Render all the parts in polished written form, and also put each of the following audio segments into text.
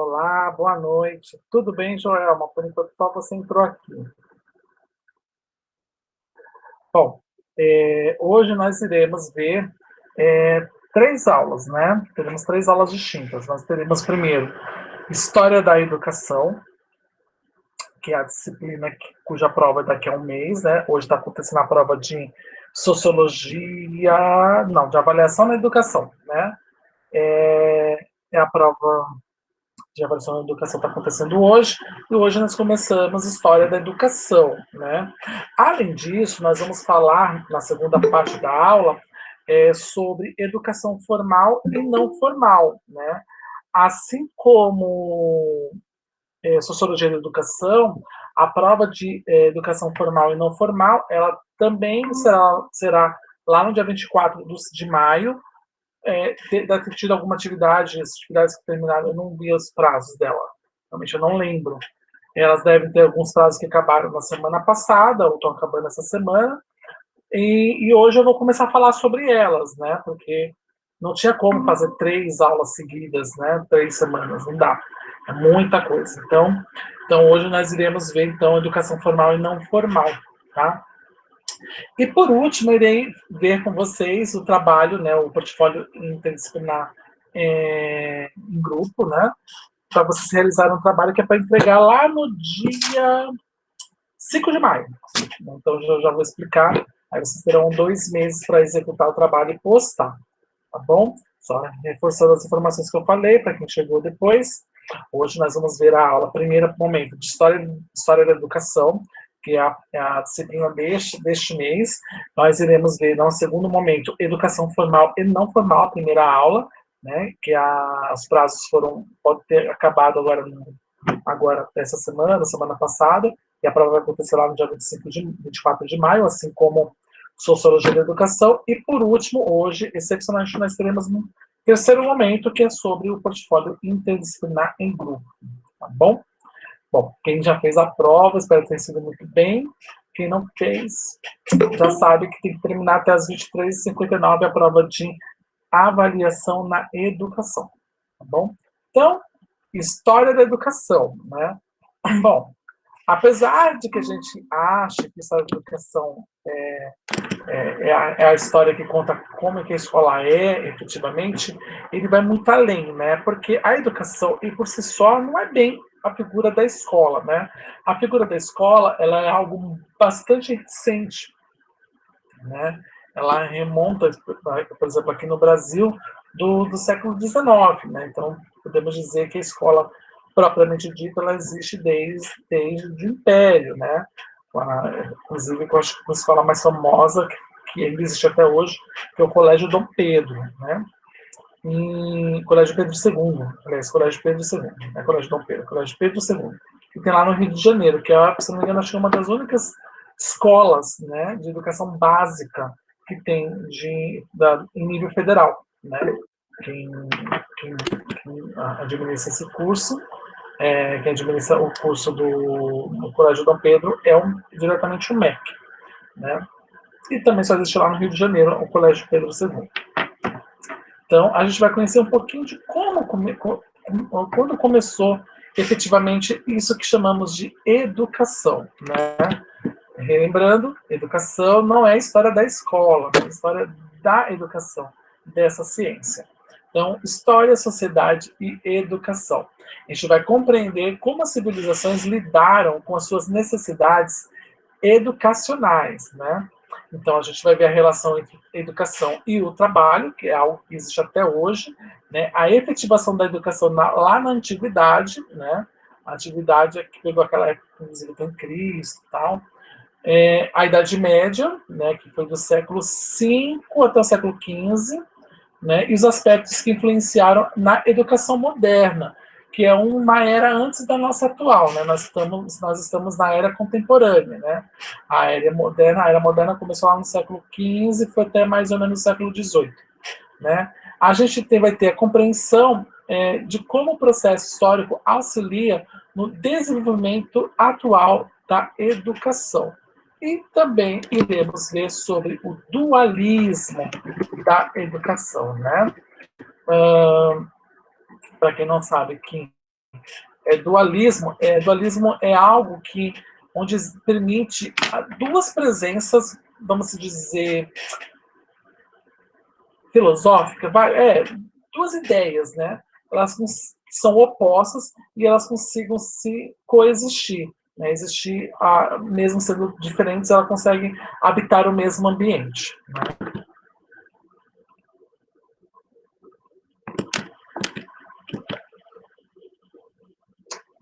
Olá, boa noite. Tudo bem, Joelma? Por enquanto só você entrou aqui. Bom, hoje nós iremos ver três aulas, né? Teremos três aulas distintas. Nós teremos primeiro História da Educação, que é a disciplina cuja prova é daqui a um mês, né? Hoje está acontecendo a prova de Sociologia, não, de Avaliação na Educação, né? É a prova de avaliação da educação está acontecendo hoje, e hoje nós começamos História da Educação, né? Além disso, nós vamos falar, na segunda parte da aula, sobre educação formal e não formal, né? Assim como Sociologia da Educação, a prova de educação formal e não formal, ela também será lá no dia 24 de maio, deve ter tido alguma atividade, as atividades que terminaram, eu não vi os prazos dela, realmente eu não lembro. Elas devem ter alguns prazos que acabaram na semana passada, ou estão acabando essa semana, e hoje eu vou começar a falar sobre elas, né, porque não tinha como fazer três aulas seguidas, né, 3 semanas, não dá, é muita coisa. Então hoje nós iremos ver, então, educação formal e não formal, tá? E por último, irei ver com vocês o trabalho, né, o portfólio interdisciplinar em grupo, né, para vocês realizarem um trabalho que é para entregar lá no dia 5 de maio. Então, já vou explicar. Aí vocês terão 2 meses para executar o trabalho e postar, tá bom? Só reforçando as informações que eu falei, para quem chegou depois. Hoje nós vamos ver a aula, primeiro momento, de História da Educação, que é a disciplina deste mês. Nós iremos ver, no segundo momento, Educação Formal e Não Formal, a primeira aula, né, que os prazos pode ter acabado agora essa semana passada, e a prova vai acontecer lá no dia 24 de maio, assim como Sociologia da Educação. E, por último, hoje, excepcionalmente, nós teremos um terceiro momento, que é sobre o portfólio interdisciplinar em grupo. Tá bom? Bom, quem já fez a prova, espero ter sido muito bem. Quem não fez, já sabe que tem que terminar até as 23h59 a prova de avaliação na educação. Tá bom? Então, História da Educação, né? Bom, apesar de que a gente acha que História da Educação é a história que conta como é que a escola é, efetivamente, ele vai muito além, né? Porque a educação, e por si só, não é bem a figura da escola, né? A figura da escola, ela é algo bastante recente, né? Ela remonta, por exemplo, aqui no Brasil, do século XIX, né? Então, podemos dizer que a escola, propriamente dita, ela existe desde o Império, né? Inclusive, eu acho que a escola mais famosa que ainda existe até hoje, que é o Colégio Dom Pedro, né? Colégio Pedro II, aliás, Colégio Pedro II, não é Colégio Dom Pedro, Colégio Pedro II, que tem lá no Rio de Janeiro, que é, se não me engano, acho que é uma das únicas escolas, né, de educação básica que tem em nível federal, né? Quem, quem administra esse curso, quem administra o curso do Colégio Dom Pedro diretamente o MEC, né? E também só existe lá no Rio de Janeiro o Colégio Pedro II. Então, a gente vai conhecer um pouquinho de quando começou efetivamente isso que chamamos de educação, né? Relembrando, educação não é a história da escola, é a história da educação, dessa ciência. Então, história, sociedade e educação. A gente vai compreender como as civilizações lidaram com as suas necessidades educacionais, né? Então, a gente vai ver a relação entre educação e o trabalho, que é algo que existe até hoje, né? A efetivação da educação lá na antiguidade, né? A antiguidade é que pegou aquela época, inclusive, tem Cristo e tal. A Idade Média, né? Que foi do século V até o século XV, né? E os aspectos que influenciaram na educação moderna, que é uma era antes da nossa atual, né? Nós estamos na era contemporânea, né? A era moderna começou lá no século XV e foi até mais ou menos o século XVIII, né? A gente vai ter a compreensão de como o processo histórico auxilia no desenvolvimento atual da educação. E também iremos ver sobre o dualismo da educação, né? Para quem não sabe, Kim, Dualismo é algo que onde permite duas presenças, vamos dizer, filosóficas, duas ideias, né? Elas são opostas e elas consigam se coexistir, né? Existir, mesmo sendo diferentes, elas conseguem habitar o mesmo ambiente. Né?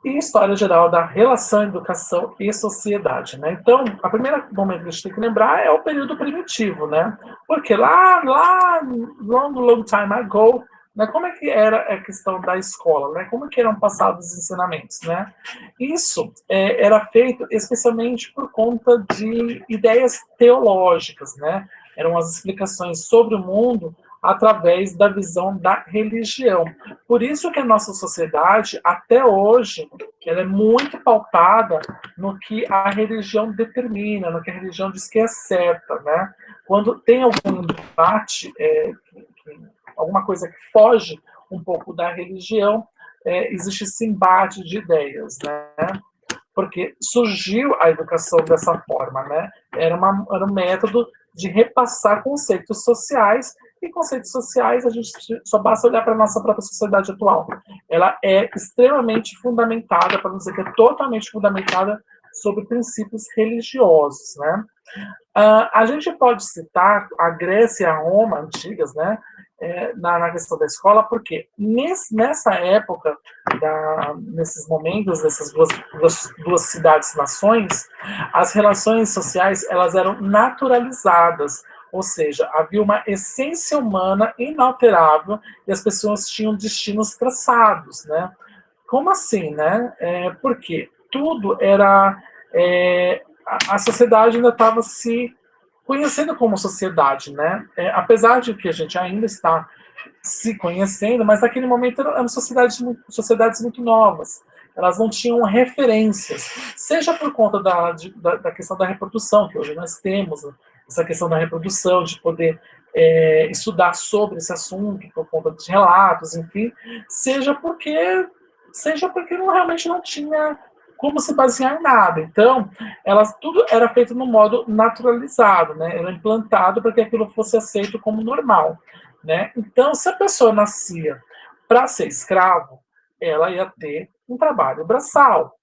E história geral da relação educação e sociedade, né? Então, a primeira momento que a gente tem que lembrar é o período primitivo, né? Porque lá, long time ago, né? Como é que era a questão da escola, né? Como é que eram passados os ensinamentos, né? Isso era feito especialmente por conta de ideias teológicas, né? Eram as explicações sobre o mundo através da visão da religião. Por isso que a nossa sociedade, até hoje, ela é muito pautada no que a religião determina, no que a religião diz que é certa, né? Quando tem algum debate, alguma coisa que foge um pouco da religião, existe esse embate de ideias, né? Porque surgiu a educação dessa forma, né? Era um método de repassar conceitos sociais, e conceitos sociais a gente só basta olhar para a nossa própria sociedade atual. Ela é extremamente fundamentada, para não dizer que é totalmente fundamentada, sobre princípios religiosos, né? A gente pode citar a Grécia e a Roma antigas, né, na questão da escola, porque nessa época, nesses momentos, dessas duas cidades-nações, as relações sociais elas eram naturalizadas, ou seja, havia uma essência humana inalterável e as pessoas tinham destinos traçados, né? Como assim, né? Porque tudo era a sociedade ainda estava se conhecendo como sociedade, né? Apesar de que a gente ainda está se conhecendo, mas naquele momento eram sociedades muito novas. Elas não tinham referências, seja por conta da questão da reprodução, que hoje nós temos, né? Essa questão da reprodução, de poder estudar sobre esse assunto, por conta dos relatos, enfim, seja porque realmente não tinha como se basear em nada. Então, tudo era feito no modo naturalizado, né? Era implantado para que aquilo fosse aceito como normal, né? Então, se a pessoa nascia para ser escravo, ela ia ter um trabalho braçal.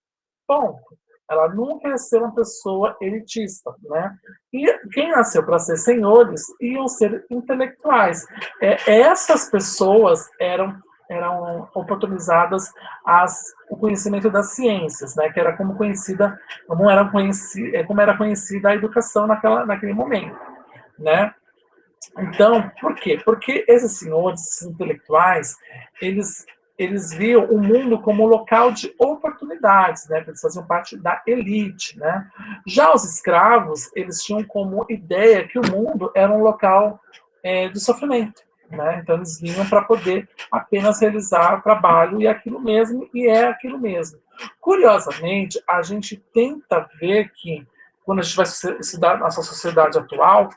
Ponto. Ela nunca ia ser uma pessoa elitista, né? E quem nasceu para ser senhores iam ser intelectuais. Essas pessoas eram oportunizadas o conhecimento das ciências, né? Que era como era conhecida a educação naquele momento, né? Então, por quê? Porque esses senhores, esses intelectuais, eles, eles viam o mundo como um local de oportunidades, né? Eles faziam parte da elite, né? Já os escravos, eles tinham como ideia que o mundo era um local de sofrimento, né? Então, eles vinham para poder apenas realizar trabalho e é aquilo mesmo. Curiosamente, a gente tenta ver que, quando a gente vai estudar nossa sociedade atual,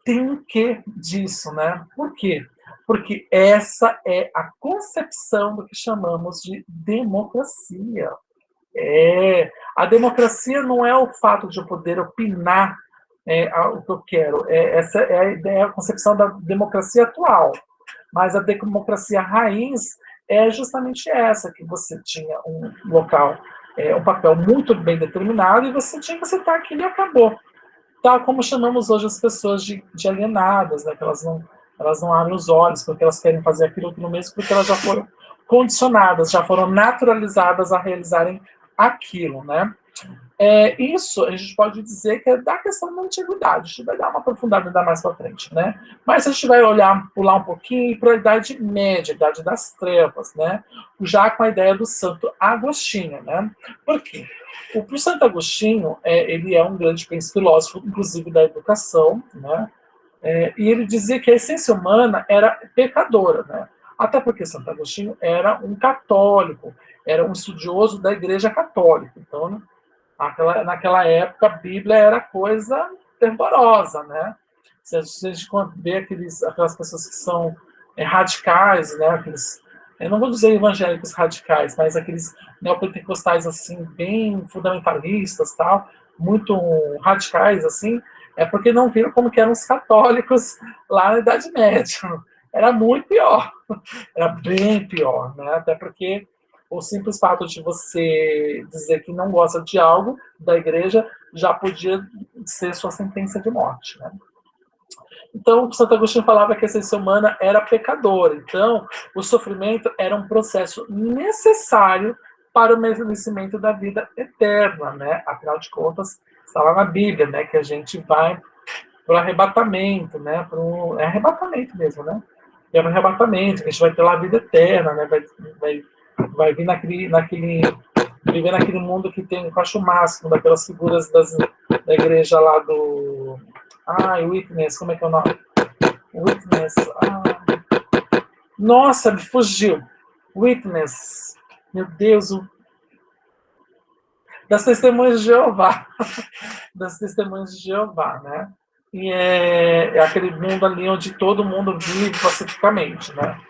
tem um quê disso, né? Por quê? Porque essa é a concepção do que chamamos de democracia. A democracia não é o fato de eu poder opinar o que eu quero. Essa é a ideia, a concepção da democracia atual. Mas a democracia raiz é justamente essa, que você tinha um local, um papel muito bem determinado, e você tinha que aceitar aquilo e acabou. Tal como chamamos hoje as pessoas de alienadas, né? Que elas não abrem os olhos porque elas querem fazer aquilo mesmo, porque elas já foram condicionadas, já foram naturalizadas a realizarem aquilo, né? Isso a gente pode dizer que é da questão da antiguidade. A gente vai dar uma aprofundada ainda mais para frente, né? Mas a gente vai pular um pouquinho para a Idade Média, a Idade das Trevas, né? Já com a ideia do Santo Agostinho, né? Por quê? O Santo Agostinho, ele é um grande filósofo, inclusive da educação, né? E ele dizia que a essência humana era pecadora, né? Até porque Santo Agostinho era um católico, era um estudioso da Igreja Católica. Então, né, naquela época, a Bíblia era coisa fervorosa, né? Se a gente vê aquelas pessoas que são radicais, né? Aqueles eu não vou dizer evangélicos radicais, mas aqueles neopentecostais assim, bem fundamentalistas, tal, muito radicais assim, é porque não viram como que eram os católicos lá na Idade Média. Era muito pior, era bem pior, né? Até porque o simples fato de você dizer que não gosta de algo da igreja já podia ser sua sentença de morte, né? Então, Santo Agostinho falava que a essência humana era pecadora. Então, o sofrimento era um processo necessário para o merecimento da vida eterna, né? Afinal de contas, está lá na Bíblia, né? Que a gente vai para o arrebatamento, né? É arrebatamento mesmo, né? É um arrebatamento, que a gente vai ter lá a vida eterna, né? Vai vir viver naquele mundo que tem, eu acho o máximo, daquelas figuras da igreja lá do. Ai, Witness, como é que é o nome? Witness. Nossa, me fugiu. Witness. Meu Deus, das testemunhas de Jeová. Das testemunhas de Jeová, né? E é aquele mundo ali onde todo mundo vive pacificamente, né?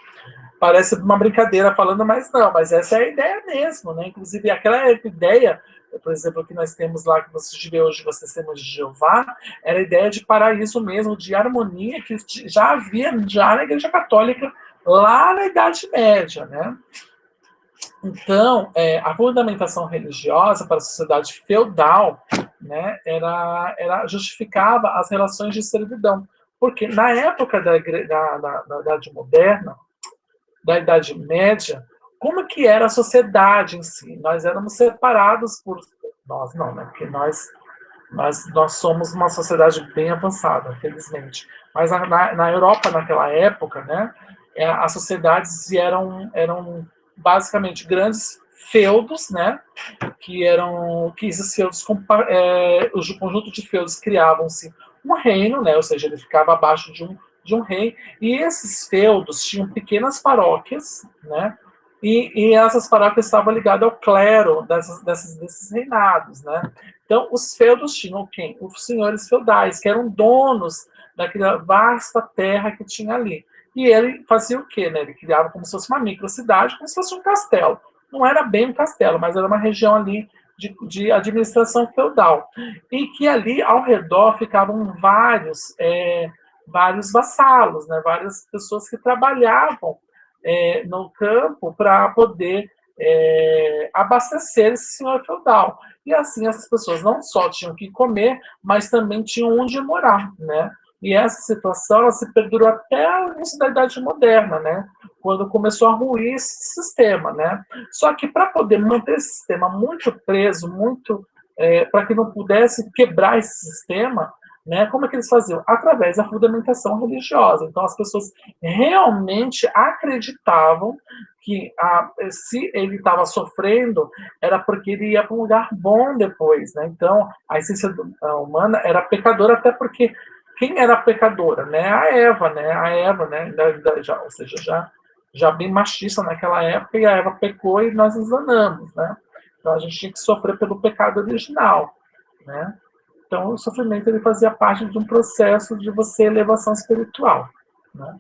Parece uma brincadeira falando, mas não, mas essa é a ideia mesmo, né? Inclusive, aquela ideia, por exemplo, que nós temos lá, que vocês vê hoje, vocês temos de Jeová, era a ideia de paraíso mesmo, de harmonia, que já havia já na Igreja Católica lá na Idade Média, né? Então, a fundamentação religiosa para a sociedade feudal, né, justificava as relações de servidão. Porque na época da Idade Moderna, da Idade Média, como que era a sociedade em si? Nós éramos separados por... Nós não, né? Porque nós somos uma sociedade bem avançada, felizmente. Mas na Europa, naquela época, né, as sociedades eram basicamente grandes feudos, né, que esses feudos, o conjunto de feudos criavam-se um reino, né, ou seja, ele ficava abaixo de um rei, e esses feudos tinham pequenas paróquias, né, e essas paróquias estavam ligadas ao clero desses reinados, né. Então, os feudos tinham quem? Os senhores feudais, que eram donos daquela vasta terra que tinha ali. E ele fazia o quê? Né? Ele criava como se fosse uma microcidade, como se fosse um castelo. Não era bem um castelo, mas era uma região ali de administração feudal. E que ali, ao redor, ficavam vários vassalos, né? Várias pessoas que trabalhavam no campo para poder abastecer esse senhor feudal. E assim essas pessoas não só tinham que comer, mas também tinham onde morar, né? E essa situação ela se perdurou até o início da Idade Moderna, né? Quando começou a ruir esse sistema, né? Só que para poder manter esse sistema muito preso, para que não pudesse quebrar esse sistema, né? Como é que eles faziam? Através da fundamentação religiosa. Então as pessoas realmente acreditavam que se ele estava sofrendo era porque ele ia para um lugar bom depois, né? Então a essência humana era pecadora até porque quem era pecadora, né? A Eva, né? Ou seja, já bem machista naquela época e a Eva pecou e nós nos danamos, né? Então a gente tinha que sofrer pelo pecado original, né? Então o sofrimento ele fazia parte de um processo de você elevação espiritual, né?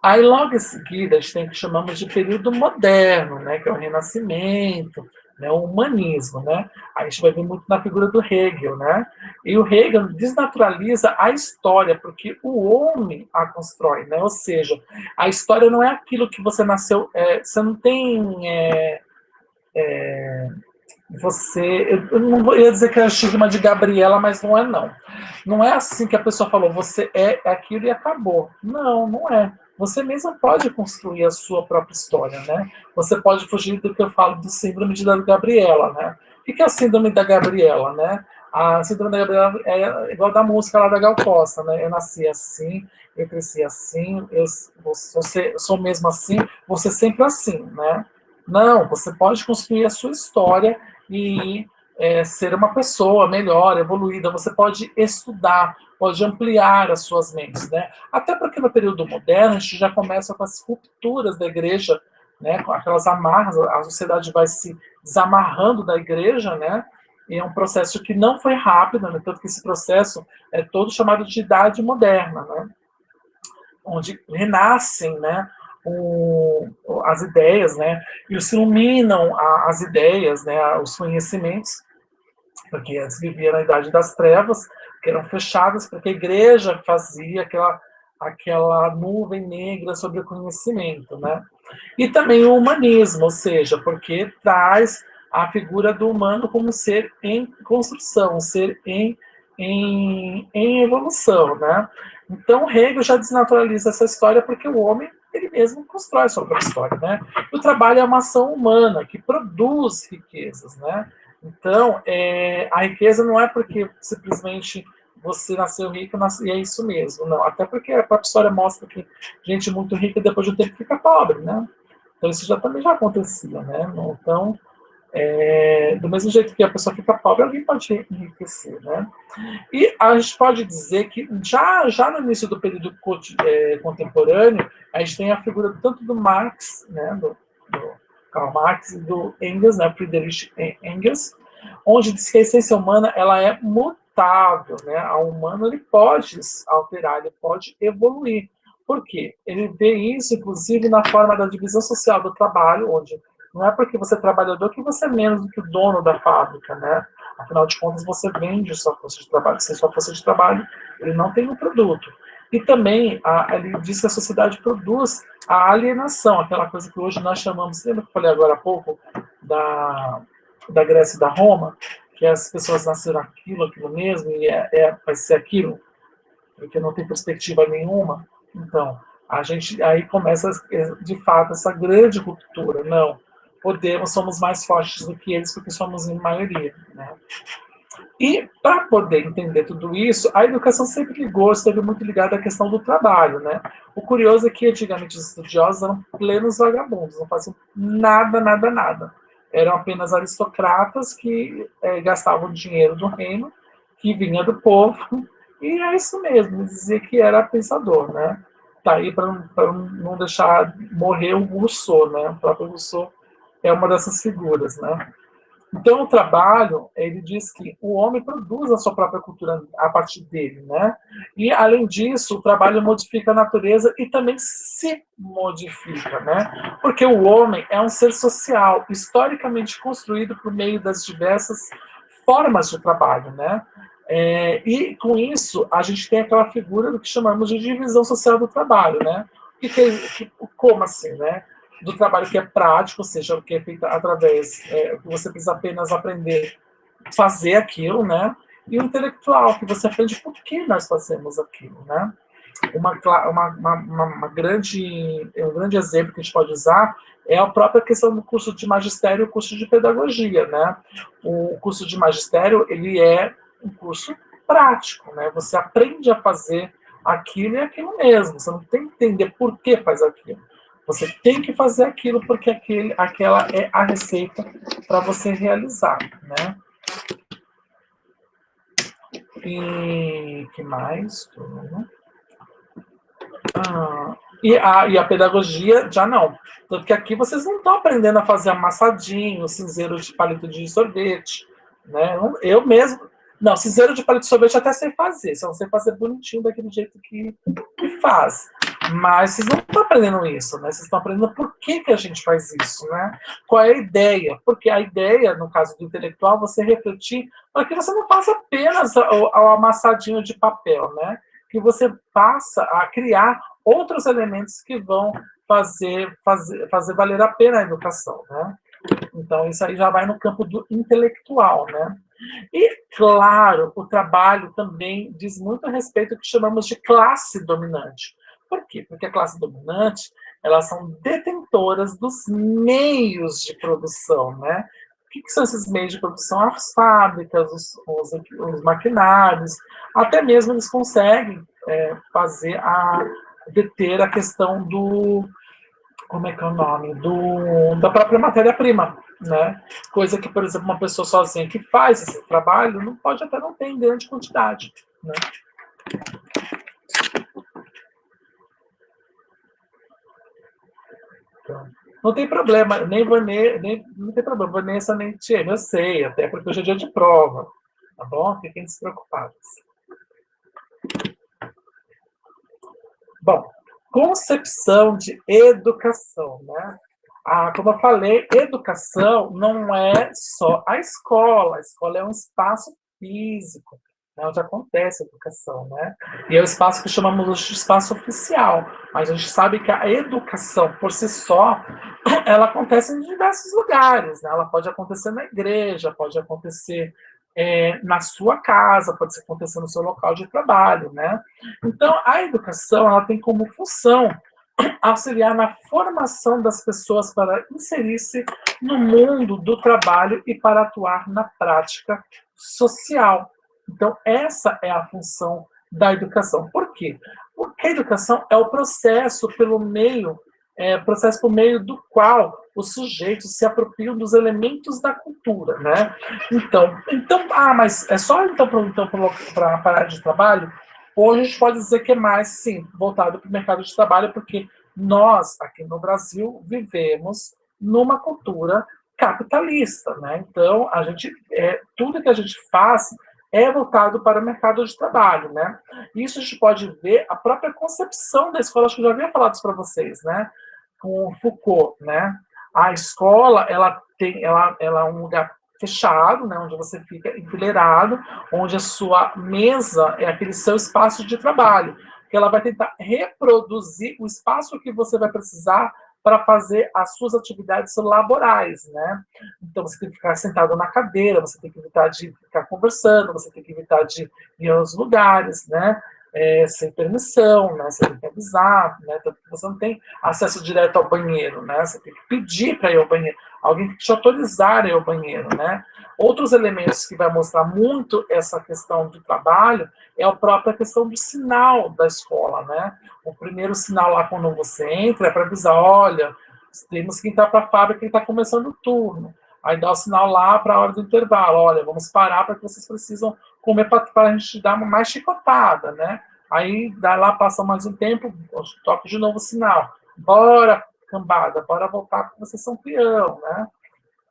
Aí, logo em seguida, a gente tem o que chamamos de período moderno, né, que é o Renascimento, né, o humanismo. Né? A gente vai ver muito na figura do Hegel. Né? E o Hegel desnaturaliza a história, porque o homem a constrói. Né? Ou seja, a história não é aquilo que você nasceu... você não tem... eu não ia dizer que é o estigma de Gabriela, mas não é não. Não é assim que a pessoa falou, você é aquilo e acabou. Não, não é. Você mesmo pode construir a sua própria história, né? Você pode fugir do que eu falo do síndrome da Gabriela, né? O que é a síndrome da Gabriela, né? A síndrome da Gabriela é igual da música lá da Gal Costa, né? Eu nasci assim, eu cresci assim, eu sou mesmo assim, você sempre assim, né? Não, você pode construir a sua história e ser uma pessoa melhor, evoluída. Você pode estudar, pode ampliar as suas mentes, né? Até porque no período moderno a gente já começa com as rupturas da igreja, né? Com aquelas amarras, a sociedade vai se desamarrando da igreja, né? E é um processo que não foi rápido, né? Tanto que esse processo é todo chamado de idade moderna, né? Onde renascem, né? as ideias, né? E se iluminam as ideias, né? Os conhecimentos, porque antes vivia na Idade das Trevas, que eram fechadas, porque a igreja fazia aquela nuvem negra sobre o conhecimento, né? E também o humanismo, ou seja, porque traz a figura do humano como um ser em construção, um ser em evolução, né? Então Hegel já desnaturaliza essa história porque o homem ele mesmo constrói a sua própria história, né? O trabalho é uma ação humana que produz riquezas, né? Então, a riqueza não é porque simplesmente você nasceu rico e é isso mesmo, não. Até porque a própria história mostra que gente muito rica depois de um tempo fica pobre, né? Então isso também já acontecia, né? Então, do mesmo jeito que a pessoa fica pobre, alguém pode enriquecer, né? E a gente pode dizer que já no início do período contemporâneo, a gente tem a figura tanto do Marx, né, do Karl Marx e do Engels, né, Friedrich Engels, onde diz que a essência humana ela é mutável, né? O humano ele pode alterar, ele pode evoluir. Por quê? Ele vê isso, inclusive, na forma da divisão social do trabalho, onde não é porque você é trabalhador que você é menos do que o dono da fábrica, né? Afinal de contas, você vende sua força de trabalho. Sem sua força de trabalho, ele não tem um produto. E também, ele diz que a sociedade produz a alienação, aquela coisa que hoje nós chamamos, lembra que eu falei agora há pouco, da Grécia e da Roma, que as pessoas nasceram aquilo mesmo, e vai ser aquilo, porque não tem perspectiva nenhuma. Então, a gente aí começa, de fato, essa grande ruptura. Não, somos mais fortes do que eles, porque somos em maioria, né? E para poder entender tudo isso, a educação sempre esteve muito ligada à questão do trabalho, né? O curioso é que antigamente os estudiosos eram plenos vagabundos, não faziam nada, nada, nada. Eram apenas aristocratas que gastavam dinheiro do reino, que vinha do povo, e é isso mesmo, dizia que era pensador, né? Tá aí para não deixar morrer o Rousseau, né? O próprio Rousseau é uma dessas figuras, né? Então, o trabalho, ele diz que o homem produz a sua própria cultura a partir dele, né? E, além disso, o trabalho modifica a natureza e também se modifica, né? Porque o homem é um ser social, historicamente construído por meio das diversas formas de trabalho, né? E, com isso, a gente tem aquela figura do que chamamos de divisão social do trabalho, né? Como assim, né? Do trabalho que é prático, ou seja, o que é feito através, você precisa apenas aprender a fazer aquilo, né? E o intelectual, que você aprende por que nós fazemos aquilo, né? Um grande exemplo que a gente pode usar é a própria questão do curso de magistério e o curso de pedagogia, né? O curso de magistério, ele é um curso prático, né? Você aprende a fazer aquilo e aquilo mesmo. Você não tem que entender por que faz aquilo. Você tem que fazer aquilo porque aquela é a receita para você realizar, né? E que mais? E a pedagogia já não. Tanto que aqui vocês não estão aprendendo a fazer amassadinho, cinzeiro de palito de sorvete. Né? Eu mesmo. Não, cinzeiro de palito de sorvete até sei fazer. Só não sei fazer bonitinho daquele jeito que faz. Mas vocês não estão aprendendo isso, né? Vocês estão aprendendo por que a gente faz isso, né? Qual é a ideia? Porque a ideia, no caso do intelectual, você refletir para que você não faça apenas o amassadinho de papel, né? Que você passa a criar outros elementos que vão fazer valer a pena a educação, né? Então, isso aí já vai no campo do intelectual, né? E, claro, o trabalho também diz muito a respeito do que chamamos de classe dominante. Por quê? Porque a classe dominante, elas são detentoras dos meios de produção, né? O que são esses meios de produção? As fábricas, os maquinários, até mesmo eles conseguem deter a questão do, como é que é o nome? Da própria matéria-prima, né? Coisa que, por exemplo, uma pessoa sozinha que faz esse trabalho não pode até não ter em grande quantidade, né? Então, não tem problema, nem não tem problema, Vanessa nem Tiene, eu sei, até porque hoje é dia de prova, tá bom? Fiquem despreocupados. Bom, concepção de educação, né? Como eu falei, educação não é só a escola é um espaço físico, né, onde acontece a educação, né? E é o espaço que chamamos de espaço oficial, mas a gente sabe que a educação, por si só, ela acontece em diversos lugares, né? Ela pode acontecer na igreja, pode acontecer na sua casa, pode acontecer no seu local de trabalho, né? Então, a educação, ela tem como função auxiliar na formação das pessoas para inserir-se no mundo do trabalho e para atuar na prática social. Então, essa é a função da educação. Por quê? Porque a educação é o processo processo por meio do qual os sujeitos se apropriam dos elementos da cultura, né? Mas é só para parar de trabalho? Hoje a gente pode dizer que é mais, sim, voltado para o mercado de trabalho, porque nós, aqui no Brasil, vivemos numa cultura capitalista, né? Então, tudo que a gente faz é voltado para o mercado de trabalho, né? Isso a gente pode ver a própria concepção da escola, acho que eu já havia falado isso para vocês, né? Com Foucault, né? A escola, ela é um lugar fechado, né, onde você fica enfileirado, onde a sua mesa é aquele seu espaço de trabalho, que ela vai tentar reproduzir o espaço que você vai precisar para fazer as suas atividades laborais, né? Então você tem que ficar sentado na cadeira, você tem que evitar de ficar conversando, você tem que evitar de ir aos lugares, né? Sem permissão, né? Você tem que avisar, né? Você não tem acesso direto ao banheiro, né? Você tem que pedir para ir ao banheiro, alguém tem que te autorizar a ir ao banheiro, né? Outros elementos que vai mostrar muito essa questão do trabalho é a própria questão do sinal da escola, né? O primeiro sinal lá quando você entra é para avisar, olha, temos que entrar para a fábrica que está começando o turno. Aí dá o sinal lá para a hora do intervalo, olha, vamos parar porque vocês precisam comer para a gente dar uma mais chicotada, né? Aí dá lá, passa mais um tempo, toca de novo o sinal. Bora, cambada, bora voltar porque vocês são peão, né?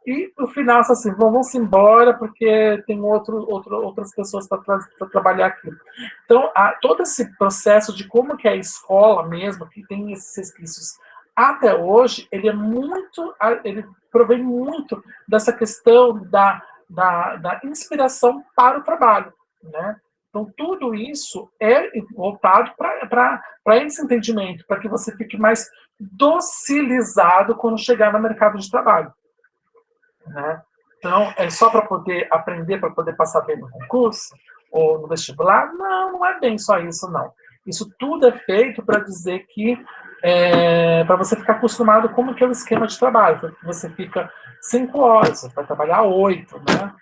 E no final, assim, vamos embora porque tem outras pessoas para trabalhar aqui. Então, todo esse processo de como que é a escola mesmo, que tem esses resquícios até hoje, ele provém muito dessa questão da inspiração para o trabalho, né? Então, tudo isso é voltado para esse entendimento, para que você fique mais docilizado quando chegar no mercado de trabalho, né? Então, é só para poder aprender, para poder passar bem no concurso ou no vestibular? Não, não é bem só isso, não. Isso tudo é feito para dizer que para você ficar acostumado com como que é o esquema de trabalho. Você fica 5 horas, você vai trabalhar 8, né?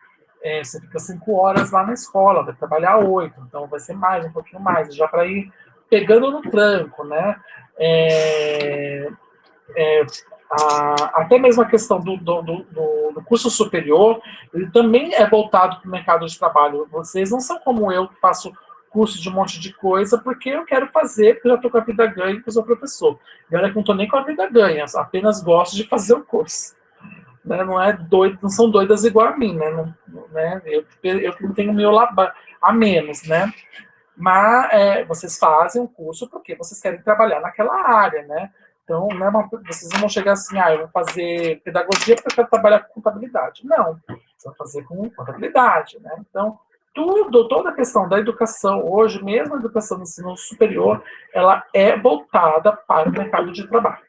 Você fica 5 horas lá na escola, vai trabalhar 8, então vai ser mais, um pouquinho mais, já para ir pegando no tranco, né? É, é, Até mesmo a questão do curso superior, ele também é voltado para o mercado de trabalho. Vocês não são como eu, que faço curso de um monte de coisa, porque eu quero fazer, porque eu já estou com a vida ganha, porque eu sou professor. E olha que eu não estou nem com a vida ganha, apenas gosto de fazer o curso. Né? Não é doido, não são doidas igual a mim, né? Né? Eu não tenho meu a menos, né? Mas vocês fazem um curso porque vocês querem trabalhar naquela área, né? Então, não é vocês não vão chegar assim, eu vou fazer pedagogia porque eu quero trabalhar com contabilidade. Não, você vai fazer com contabilidade, né? Então, toda a questão da educação, hoje, mesmo a educação no ensino superior, ela é voltada para o mercado de trabalho.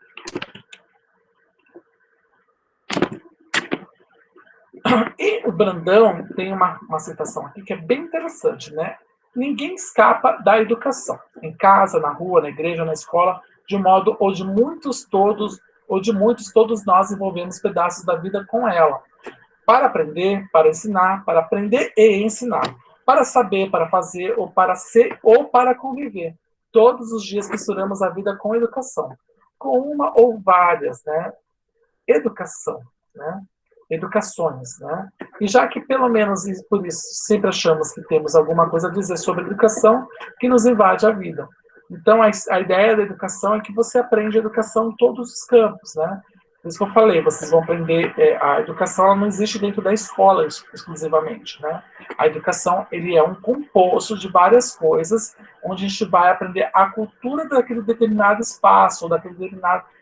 E o Brandão tem uma citação aqui que é bem interessante, né? Ninguém escapa da educação. Em casa, na rua, na igreja, na escola, de um modo ou de muitos, todos nós envolvemos pedaços da vida com ela. Para aprender, para ensinar, para aprender e ensinar. Para saber, para fazer, ou para ser, ou para conviver. Todos os dias misturamos a vida com educação. Com uma ou várias, né? Educação, né? Educações, né? E já que pelo menos por isso sempre achamos que temos alguma coisa a dizer sobre educação que nos invade a vida. Então a ideia da educação é que você aprende educação em todos os campos, né? Por isso que eu falei, vocês vão aprender, a educação ela não existe dentro da escola exclusivamente, né? A educação, ele é um composto de várias coisas, onde a gente vai aprender a cultura daquele determinado espaço, ou daquele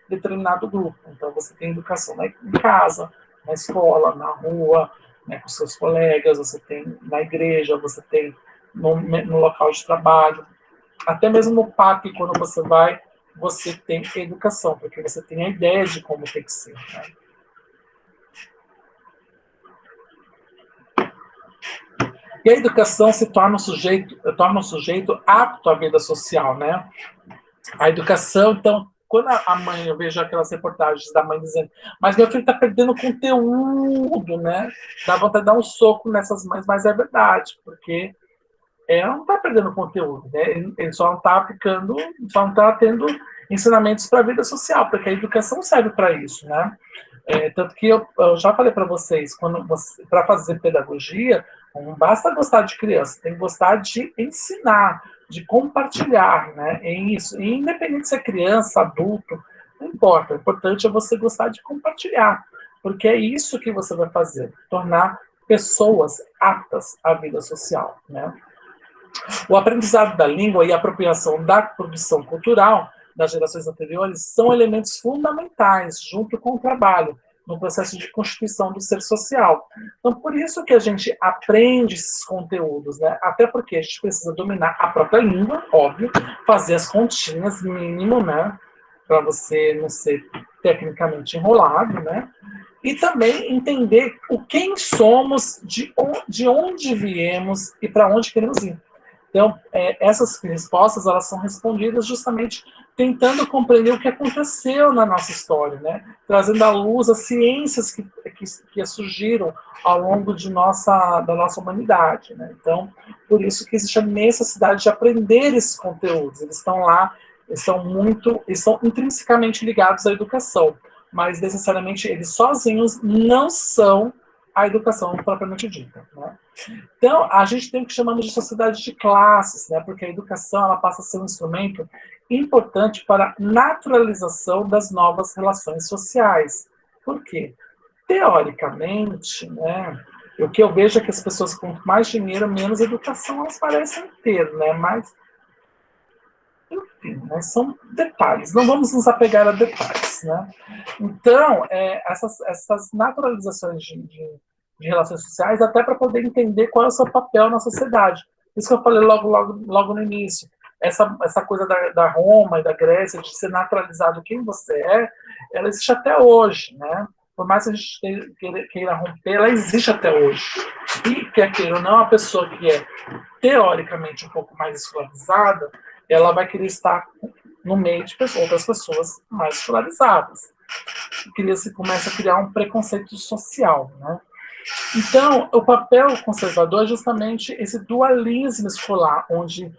determinado grupo. Então, você tem educação, né, em casa, na escola, na rua, né, com seus colegas, você tem na igreja, você tem no local de trabalho, até mesmo no parque, quando você vai, você tem educação, porque você tem a ideia de como tem que ser. Né? E a educação se torna um sujeito apto à vida social, né? A educação, então, quando a mãe, eu vejo aquelas reportagens da mãe dizendo, mas meu filho está perdendo conteúdo, né? Dá vontade de dar um soco nessas mães, mas é verdade, porque ela não está perdendo conteúdo, né? Ele só não está aplicando, só não está tendo ensinamentos para a vida social, porque a educação serve para isso, né? Tanto que eu já falei para vocês, para fazer pedagogia, não basta gostar de criança, tem que gostar de ensinar, de compartilhar, né? É isso. E independente se é criança, adulto, não importa. O importante é você gostar de compartilhar, porque é isso que você vai fazer, tornar pessoas aptas à vida social, né? O aprendizado da língua e a apropriação da produção cultural das gerações anteriores são elementos fundamentais, junto com o trabalho, no processo de constituição do ser social. Então, por isso que a gente aprende esses conteúdos, né? Até porque a gente precisa dominar a própria língua, óbvio, fazer as continhas mínimo, né? Para você não ser tecnicamente enrolado, né? E também entender o quem somos, de onde viemos e para onde queremos ir. Então, essas respostas elas são respondidas justamente tentando compreender o que aconteceu na nossa história, né? Trazendo à luz as ciências que surgiram ao longo da nossa humanidade. Né? Então, por isso que existe a necessidade de aprender esses conteúdos. Eles estão lá, eles são intrinsecamente ligados à educação, mas necessariamente eles sozinhos não são a educação propriamente dita. Né? Então, a gente tem o que chamamos de sociedade de classes, né? Porque a educação ela passa a ser um instrumento importante para a naturalização das novas relações sociais. Por quê? Teoricamente, né, o que eu vejo é que as pessoas com mais dinheiro, menos educação, elas parecem ter, né? Mas, enfim, né, são detalhes. Não vamos nos apegar a detalhes, né? Então, essas naturalizações de relações sociais, até para poder entender qual é o seu papel na sociedade. Isso que eu falei logo no início. Essa coisa da Roma e da Grécia, de ser naturalizado quem você ela existe até hoje, né? Por mais que a gente queira romper, ela existe até hoje. E, quer queira ou não, a pessoa que é teoricamente um pouco mais escravizada, ela vai querer estar no meio de outras pessoas mais escravizadas. Se começa a criar um preconceito social, né? Então, o papel conservador é justamente esse dualismo escolar, onde,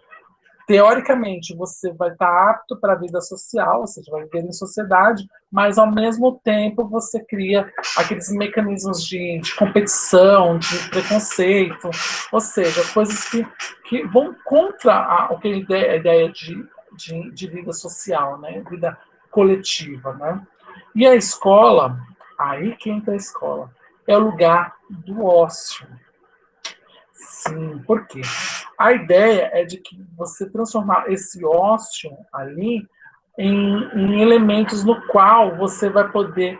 teoricamente, você vai estar apto para a vida social, ou seja, vai viver em sociedade, mas, ao mesmo tempo, você cria aqueles mecanismos de competição, de preconceito, ou seja, coisas que vão contra a ideia de vida social, né? Vida coletiva, né? E a escola, aí que entra a escola, é o lugar do ócio. Sim, por quê? A ideia é de que você transformar esse ócio ali em elementos no qual você vai poder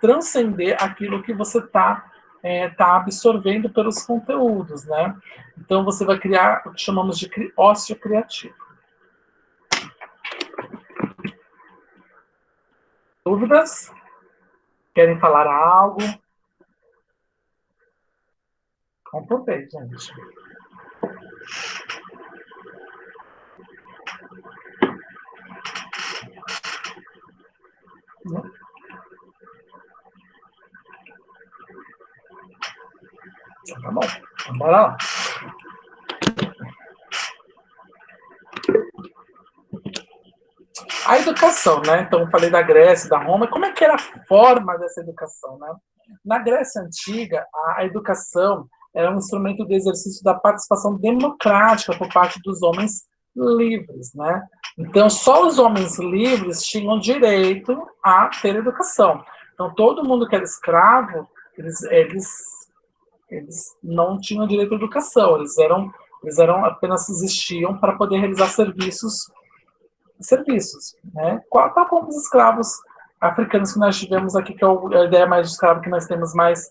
transcender aquilo que você tá absorvendo pelos conteúdos, né? Então você vai criar o que chamamos de ócio criativo. Dúvidas? Querem falar algo? Comprei, gente. Tá bom, então bora lá. A educação, né? Então, eu falei da Grécia, da Roma. Como é que era a forma dessa educação, né? Na Grécia Antiga, a educação era um instrumento de exercício da participação democrática por parte dos homens livres, né? Então, só os homens livres tinham direito a ter educação. Então, todo mundo que era escravo, eles não tinham direito à educação, eles eram apenas existiam para poder realizar serviços, né? Tal como os escravos africanos que nós tivemos aqui, que é a ideia mais de escravo que nós temos mais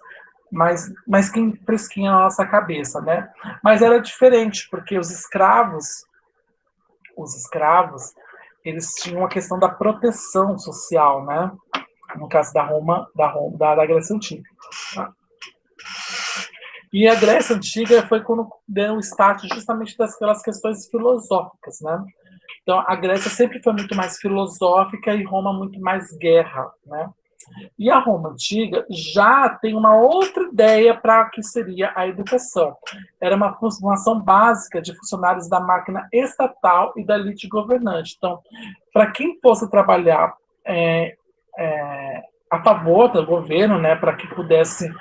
fresquinha na nossa cabeça, né? Mas era diferente, porque os escravos, eles tinham a questão da proteção social, né? No caso da Grécia Antiga. Tá? E a Grécia Antiga foi quando deu o status justamente daquelas questões filosóficas, né? Então, a Grécia sempre foi muito mais filosófica e Roma muito mais guerra, né? E a Roma antiga já tem uma outra ideia para o que seria a educação. Era uma formação básica de funcionários da máquina estatal e da elite governante. Então, para quem fosse trabalhar é, a favor do governo, né, para que pudesse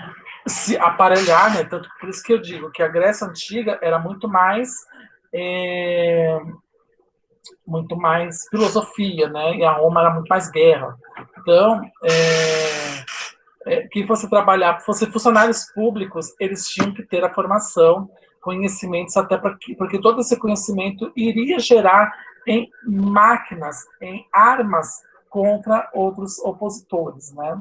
se aparelhar, né, tanto por isso que eu digo que a Grécia antiga era é, muito mais filosofia, né, e a Roma era muito mais guerra. Então, que fosse trabalhar, fosse funcionários públicos, eles tinham que ter a formação, conhecimentos, até porque todo esse conhecimento iria gerar em máquinas, em armas contra outros opositores, né?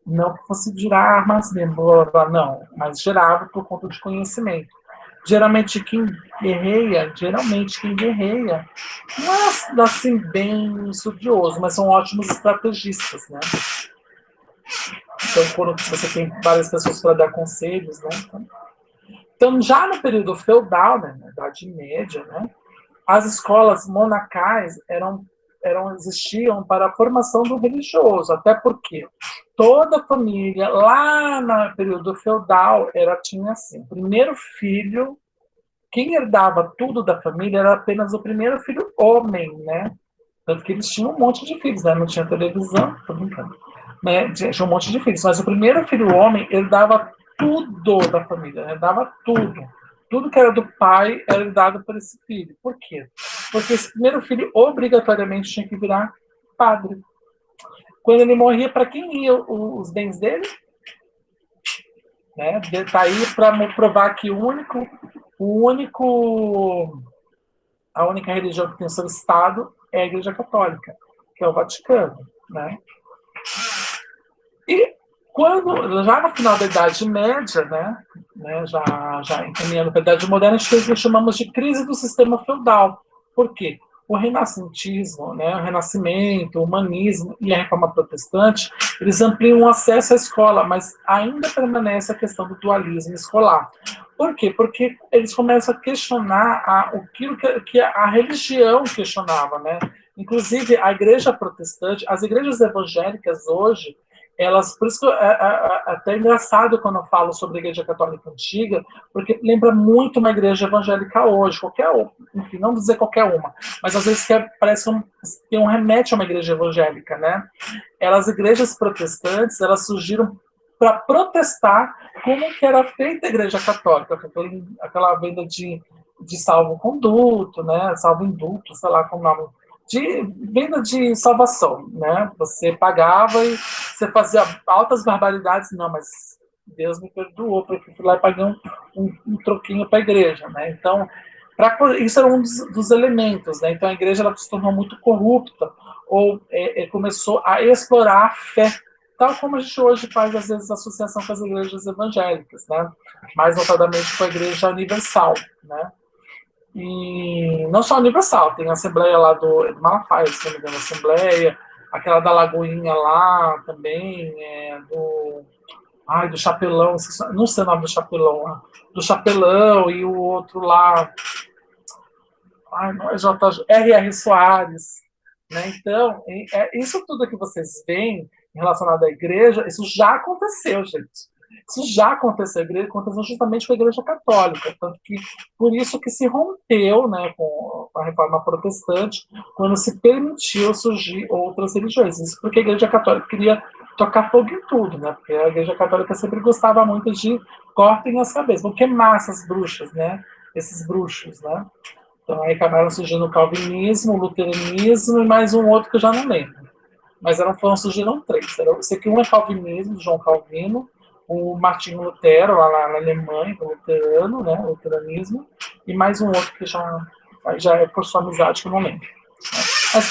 Não que fosse gerar armas mesmo, não, mas gerava por conta de conhecimento. Geralmente quem guerreia não é assim bem estudioso, mas são ótimos estrategistas, né? Então, quando você tem várias pessoas para dar conselhos, né? Então, já no período feudal, né, na Idade Média, né, as escolas monacais existiam para a formação do religioso, até porque toda família, lá no período feudal, tinha assim, primeiro filho, quem herdava tudo da família era apenas o primeiro filho homem, né? Tanto que eles tinham um monte de filhos, né? Não tinha televisão, tô brincando. Né? Tinha um monte de filhos, mas o primeiro filho homem herdava tudo da família, herdava tudo. Tudo que era do pai era herdado por esse filho. Por quê? Porque esse primeiro filho obrigatoriamente tinha que virar padre. Quando ele morria, para quem ia os bens dele? Né? Tá aí para provar que a única religião que tem seu Estado é a Igreja Católica, que é o Vaticano. Né? E quando, já no final da Idade Média, já encaminhando para a Idade Moderna, a gente tem o que chamamos de crise do sistema feudal. Por quê? O renascentismo, né, o renascimento, o humanismo e a reforma protestante, eles ampliam o acesso à escola, mas ainda permanece a questão do dualismo escolar. Por quê? Porque eles começam a questionar aquilo que a religião questionava. Né? Inclusive, a igreja protestante, as igrejas evangélicas hoje, por isso que até é engraçado quando eu falo sobre a Igreja Católica Antiga, porque lembra muito uma igreja evangélica hoje, enfim, não dizer qualquer uma, mas às vezes parece que um remete a uma igreja evangélica, né? As igrejas protestantes, elas surgiram para protestar como que era feita a Igreja Católica, aquela venda de salvo-conduto, né? Salvo-indulto, sei lá como o nome, de venda de salvação, né? Você pagava e você fazia altas barbaridades, não, mas Deus me perdoou, porque eu fui lá e paguei um troquinho para a igreja, né? Então, isso era um dos elementos, né? Então a igreja ela se tornou muito corrupta ou começou a explorar a fé, tal como a gente hoje faz às vezes associação com as igrejas evangélicas, né? Mais notadamente com a Igreja Universal, né? E não só a Universal, tem a Assembleia lá do Malafaia, se não me engano, a Assembleia, aquela da Lagoinha lá também, do Chapelão, não sei o nome do Chapelão, do Chapelão e o outro lá, não é R.R. Soares, né? Então, isso tudo que vocês veem relacionado à igreja, isso já aconteceu, gente. Isso já aconteceu. A igreja aconteceu justamente com a Igreja Católica, tanto que por isso que se rompeu, né, com a Reforma Protestante, quando se permitiu surgir outras religiões. Isso porque a Igreja Católica queria tocar fogo em tudo, né? Porque a Igreja Católica sempre gostava muito de cortem as cabeças, vão queimar essas bruxas, né? Esses bruxos, né? Então aí acabaram surgindo o calvinismo, o luteranismo e mais um outro que eu já não lembro. Mas surgiram três. Eu sei que um é calvinismo, João Calvino, o Martinho Lutero, lá na Alemanha, o luterano, né, o luteranismo, e mais um outro que já é por sua amizade, que eu não lembro.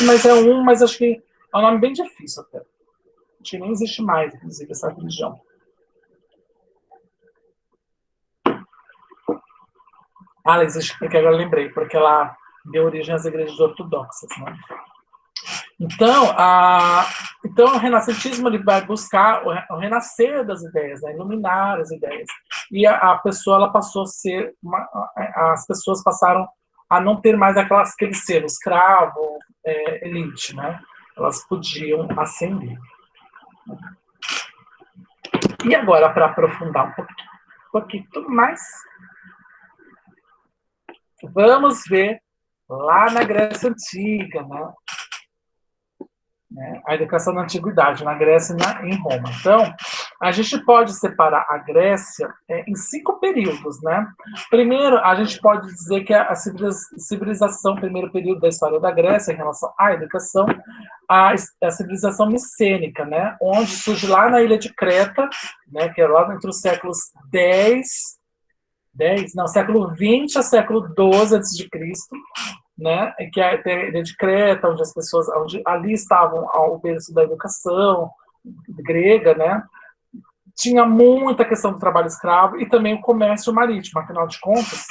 Mas é um, mas acho que é um nome bem difícil até. Acho que nem existe mais, inclusive, essa religião. Ah, ela existe, porque agora eu lembrei, porque ela deu origem às igrejas ortodoxas, né? Então, então o renascentismo ele vai buscar o renascer das ideias, né? Iluminar as ideias. E a pessoa ela passou a ser, as pessoas passaram a não ter mais aquele selo escravo, elite, né? Elas podiam ascender. E agora, para aprofundar um pouquinho mais, vamos ver lá na Grécia Antiga, né? A educação na Antiguidade, na Grécia e em Roma. Então, a gente pode separar a Grécia em 5 períodos, né? Primeiro, a gente pode dizer que a civilização, primeiro período da história da Grécia em relação à educação, a civilização micênica, né? Onde surge lá na ilha de Creta, né? Que é lá entre os séculos 10, não, século 20 a século 12 a.C., né, que é a ilha de Creta, onde as pessoas, onde ali estavam ao berço da educação grega, né, tinha muita questão do trabalho escravo e também o comércio marítimo, afinal de contas,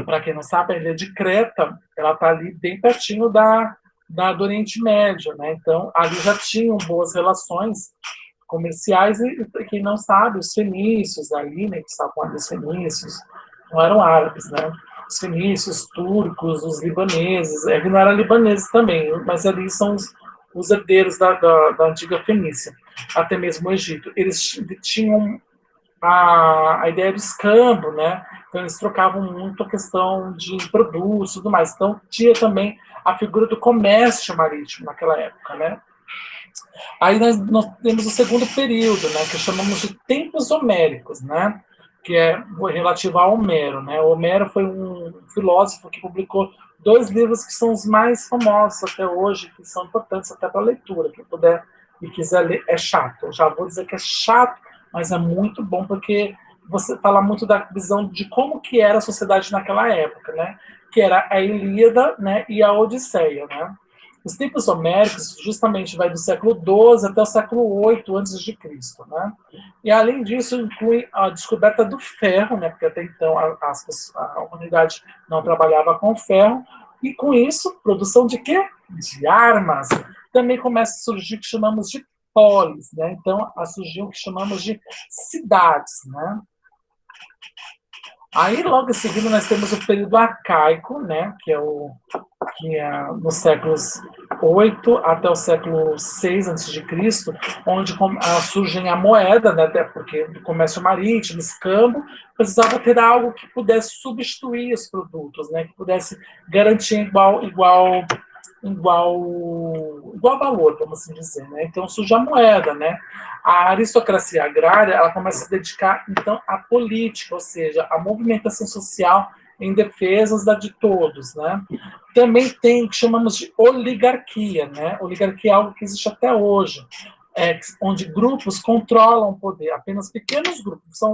para quem não sabe, a ilha de Creta, ela está ali bem pertinho do Oriente Médio, né, então ali já tinham boas relações comerciais e quem não sabe, os fenícios ali, né, que estavam ali, os fenícios, não eram árabes, né, os fenícios, turcos, os libaneses, que não eram libaneses também, mas ali são os herdeiros da antiga Fenícia, até mesmo o Egito. Eles tinham a ideia do escambo, né? Então eles trocavam muito a questão de produtos e tudo mais. Então tinha também a figura do comércio marítimo naquela época, né? Aí nós temos o segundo período, né, que chamamos de tempos homéricos, né, que é relativo a Homero, né. O Homero foi um filósofo que publicou 2 livros que são os mais famosos até hoje, que são importantes até para a leitura. Quem puder e quiser ler, é chato. Eu já vou dizer que é chato, mas é muito bom porque você fala muito da visão de como que era a sociedade naquela época, né, que era a Ilíada, né, e a Odisseia, né. Os tempos homéricos justamente vai do século XII até o século VIII a.C., né? E além disso inclui a descoberta do ferro, né? Porque até então a humanidade não trabalhava com ferro e com isso produção de quê? De armas. Também começa a surgir o que chamamos de polis, né? Então a surgir o que chamamos de cidades, né? Aí logo em seguida nós temos o período arcaico, né? Que é nos séculos 8 até o século 6 a.C., onde surge a moeda, né, até porque do comércio marítimo, escambo, precisava ter algo que pudesse substituir os produtos, né, que pudesse garantir igual valor, vamos assim dizer, né? Então surge a moeda, né? A aristocracia agrária, ela começa a se dedicar então à política, ou seja, à movimentação social em defesa de todos, né? Também tem o que chamamos de oligarquia, né? Oligarquia é algo que existe até hoje, onde grupos controlam o poder, apenas pequenos grupos, são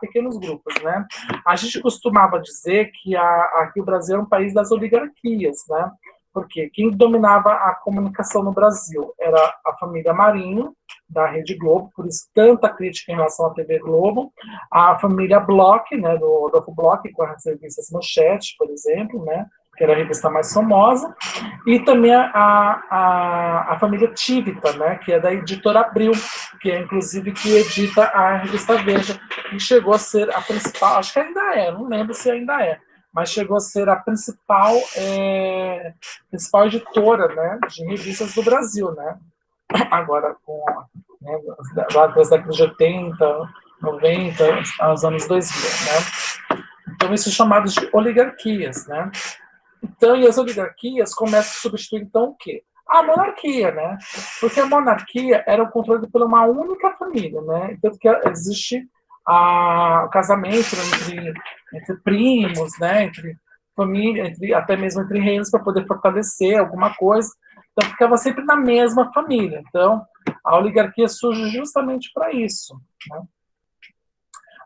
pequenos grupos, né? A gente costumava dizer que aqui o Brasil é um país das oligarquias, né? Porque quem dominava a comunicação no Brasil era a família Marinho, da Rede Globo, por isso tanta crítica em relação à TV Globo, a família Bloch, né, do Adolfo Bloch, com as revistas Manchete, por exemplo, né, que era a revista mais famosa, e também a família Tivita, né, que é da editora Abril, que é inclusive que edita a revista Veja, que chegou a ser a principal, acho que ainda é, não lembro se ainda é, mas chegou a ser a principal editora, né, de revistas do Brasil, né, agora com, né, das décadas de 80, 90, aos anos 2000, né. Então, isso é chamado de oligarquias, né. Então, e as oligarquias começam a substituir, então, o quê? A monarquia, né? Porque a monarquia era controlada por uma única família, né? Tanto que existe o casamento entre primos, né? Entre família, até mesmo entre reinos, para poder fortalecer alguma coisa. Então, ficava sempre na mesma família. Então, a oligarquia surge justamente para isso. Né?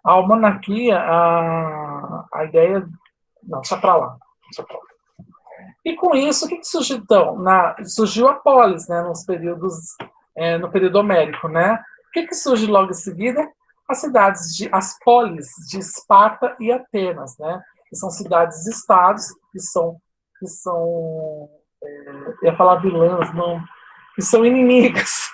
A monarquia, a ideia... Não, deixa para lá. Deixa pra lá. E com isso, o que surgiu então? Surgiu a polis, né, nos períodos, no período homérico, né? O que surge logo em seguida? As polis de Esparta e Atenas, né? Que são cidades-estados, que são ia falar vilãs, não, que são inimigas,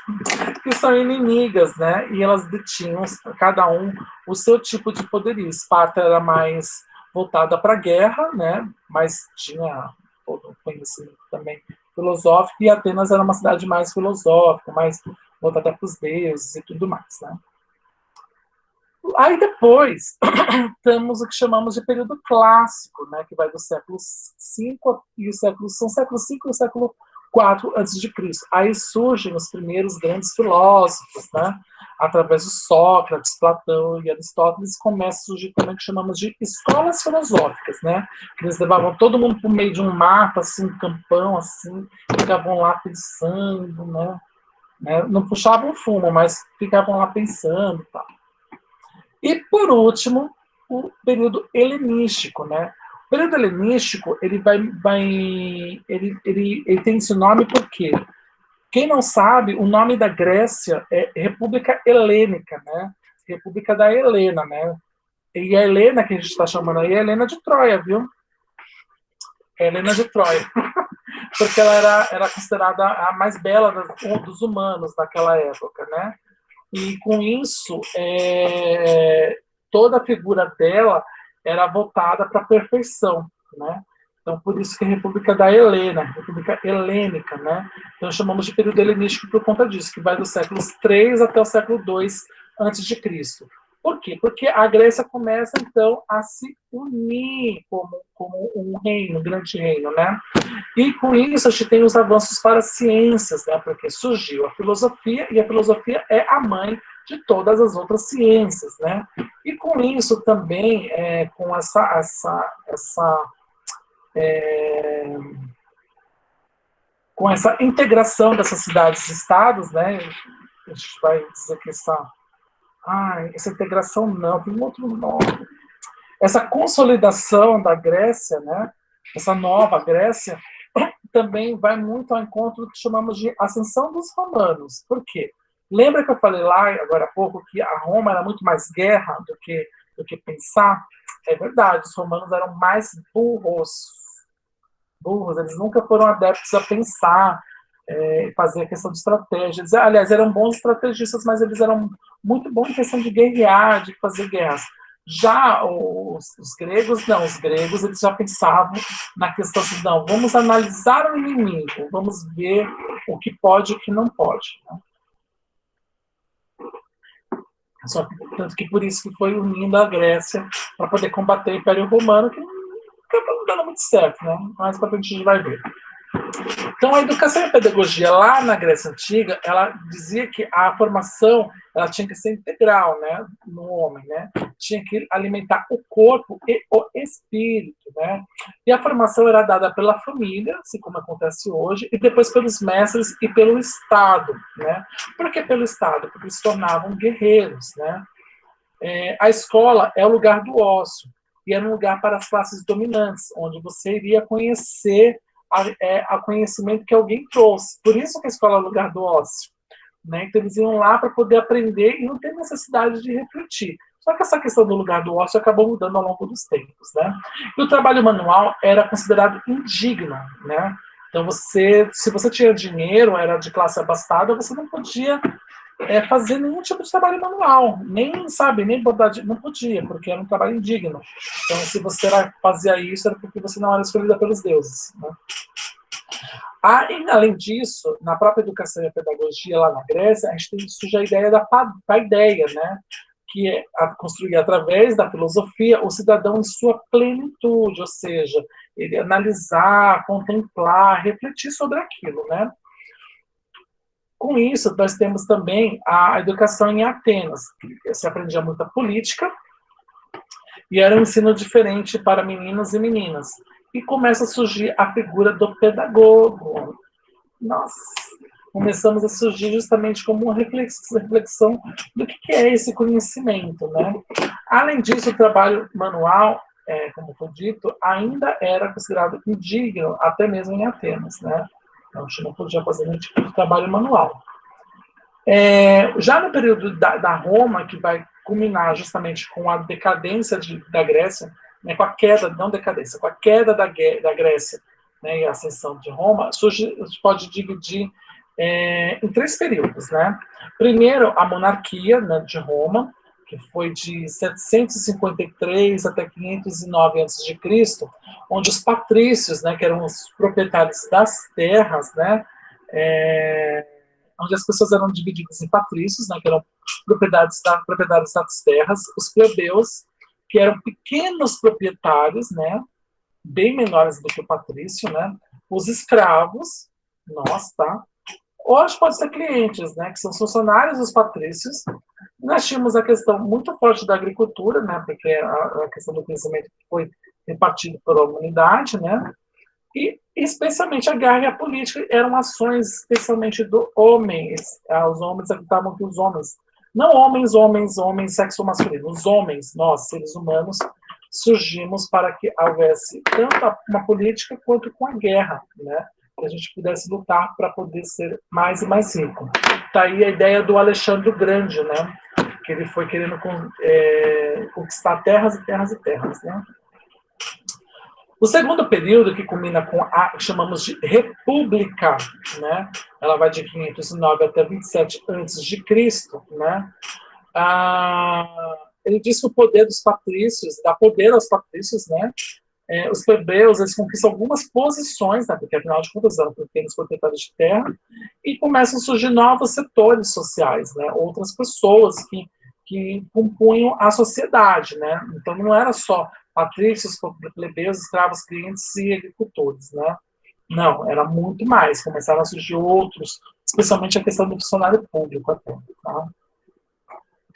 que são inimigas, né? E elas detinham cada um o seu tipo de poderio. Esparta era mais voltada para a guerra, né? Mas tinha todo o conhecimento também filosófico, e Atenas era uma cidade mais filosófica, mais voltada para os deuses e tudo mais, né? Aí depois temos o que chamamos de período clássico, né, que vai do século V e o século V e o século IV antes de Cristo. Aí surgem os primeiros grandes filósofos, né, através de Sócrates, Platão e Aristóteles, começa a surgir também o que chamamos de escolas filosóficas, né? Eles levavam todo mundo por meio de um mato, assim, um campão, assim, ficavam lá pensando, né? Não puxavam fumo, mas ficavam lá pensando, tá? E, por último, o período helenístico, né? O período helenístico, ele tem esse nome porque, quem não sabe, o nome da Grécia é República Helênica, né? República da Helena, né? E a Helena, que a gente está chamando aí, é Helena de Troia, viu? É Helena de Troia. Porque ela era considerada a mais bela dos humanos daquela época, né? E com isso, toda a figura dela era voltada para a perfeição, né? Então, por isso que a República da Helena, República Helênica, né? Então, chamamos de período helenístico por conta disso, que vai dos séculos III até o século II antes de Cristo. Por quê? Porque a Grécia começa, então, a se unir como um reino, um grande reino, né? E com isso a gente tem os avanços para as ciências, né? Porque surgiu a filosofia, e a filosofia é a mãe de todas as outras ciências, né? E com isso também, com com essa integração dessas cidades-estados, né? A gente vai dizer que essa integração não, tem um outro nome. Essa consolidação da Grécia, né? Essa nova Grécia, também vai muito ao encontro do que chamamos de ascensão dos romanos. Por quê? Lembra que eu falei lá, agora há pouco, que a Roma era muito mais guerra do que pensar? É verdade, os romanos eram mais burros, eles nunca foram adeptos a pensar, fazer a questão de estratégias. Aliás, eram bons estrategistas, mas eles eram muito bons em questão de guerrear, de fazer guerras. Já os gregos, não, os gregos eles já pensavam na questão assim, não, vamos analisar o inimigo, vamos ver o que pode e o que não pode. Né? Só que, tanto que por isso que foi unindo a Grécia para poder combater o Império Romano, que não acabou dando muito certo, né? Mais para frente a gente vai ver. Então, a educação e a pedagogia lá na Grécia Antiga, ela dizia que a formação ela tinha que ser integral, né, no homem, né? Tinha que alimentar o corpo e o espírito, né? E a formação era dada pela família, assim como acontece hoje, e depois pelos mestres e pelo Estado, né? Por que pelo Estado? Porque eles se tornavam guerreiros, né? A escola é o lugar do ócio, e era um lugar para as classes dominantes, onde você iria conhecer a conhecimento que alguém trouxe. Por isso que a escola é o lugar do ócio. Né? Então, eles iam lá para poder aprender e não ter necessidade de refletir. Só que essa questão do lugar do ócio acabou mudando ao longo dos tempos. Né? E o trabalho manual era considerado indigno. Né? Então, se você tinha dinheiro, era de classe abastada, você não podia fazer nenhum tipo de trabalho manual, nem bordar, não podia, porque era um trabalho indigno. Então, se você fazia isso, era porque você não era escolhida pelos deuses. Né? Além disso, na própria educação e a pedagogia lá na Grécia, a gente surge a ideia da paideia, né? Que é construir através da filosofia o cidadão em sua plenitude, ou seja, ele analisar, contemplar, refletir sobre aquilo, né? Com isso, nós temos também a educação em Atenas, que se aprendia muita política, e era um ensino diferente para meninos e meninas. e começa a surgir a figura do pedagogo. Nós começamos a surgir justamente como uma reflexão do que é esse conhecimento, né? Além disso, o trabalho manual, como foi dito, ainda era considerado indigno, até mesmo em Atenas, né? Então, a gente não podia fazer nenhum tipo de trabalho manual. Já no período da Roma, que vai culminar justamente com a decadência da Grécia, né, com a queda, não decadência, com a queda da Grécia, né, e a ascensão de Roma, surge, a gente pode dividir em 3 períodos. Né? Primeiro, a monarquia, né, de Roma, que foi de 753 até 509 a.C., onde os patrícios, né, que eram os proprietários das terras, né, onde as pessoas eram divididas em patrícios, né, que eram propriedades das terras, os plebeus, que eram pequenos proprietários, né, bem menores do que o patrício, né, os escravos, nós, tá? Hoje pode ser clientes, né, que são funcionários dos patrícios. Nós tínhamos a questão muito forte da agricultura, né, porque a questão do conhecimento foi repartido pela humanidade, né, e especialmente a guerra e a política eram ações especialmente dos homens. Os homens acreditavam que os homens, não homens, sexo masculino, os homens, nós, seres humanos, surgimos para que houvesse tanto uma política quanto com a guerra, né? Que a gente pudesse lutar para poder ser mais e mais rico. Está aí a ideia do Alexandre o Grande, né? Que ele foi querendo conquistar terras e terras e terras, né? O segundo período, que culmina com a que chamamos de República, né? Ela vai de 509 até 27 a.C., né? Ele diz que o poder dos patrícios, dá poder aos patrícios, né? Os plebeus, eles conquistam algumas posições, né? Porque afinal de contas eram pequenos proprietários de terra, e começam a surgir novos setores sociais, né? Outras pessoas que compunham a sociedade, né? Então não era só patrícios, plebeus, escravos, clientes e agricultores, né? Não, era muito mais. Começaram a surgir outros, especialmente a questão do funcionário público até, tá?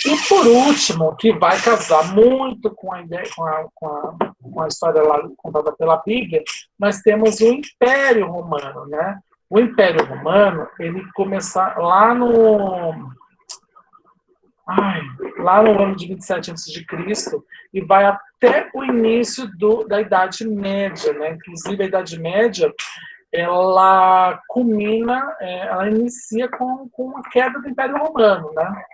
E por último, que vai casar muito com a ideia, com a história lá contada pela Bíblia, nós temos o Império Romano, né? O Império Romano, ele começa lá no ano de 27 a.C. e vai até o início da Idade Média, né? Inclusive a Idade Média, ela culmina, ela inicia com a queda do Império Romano, né?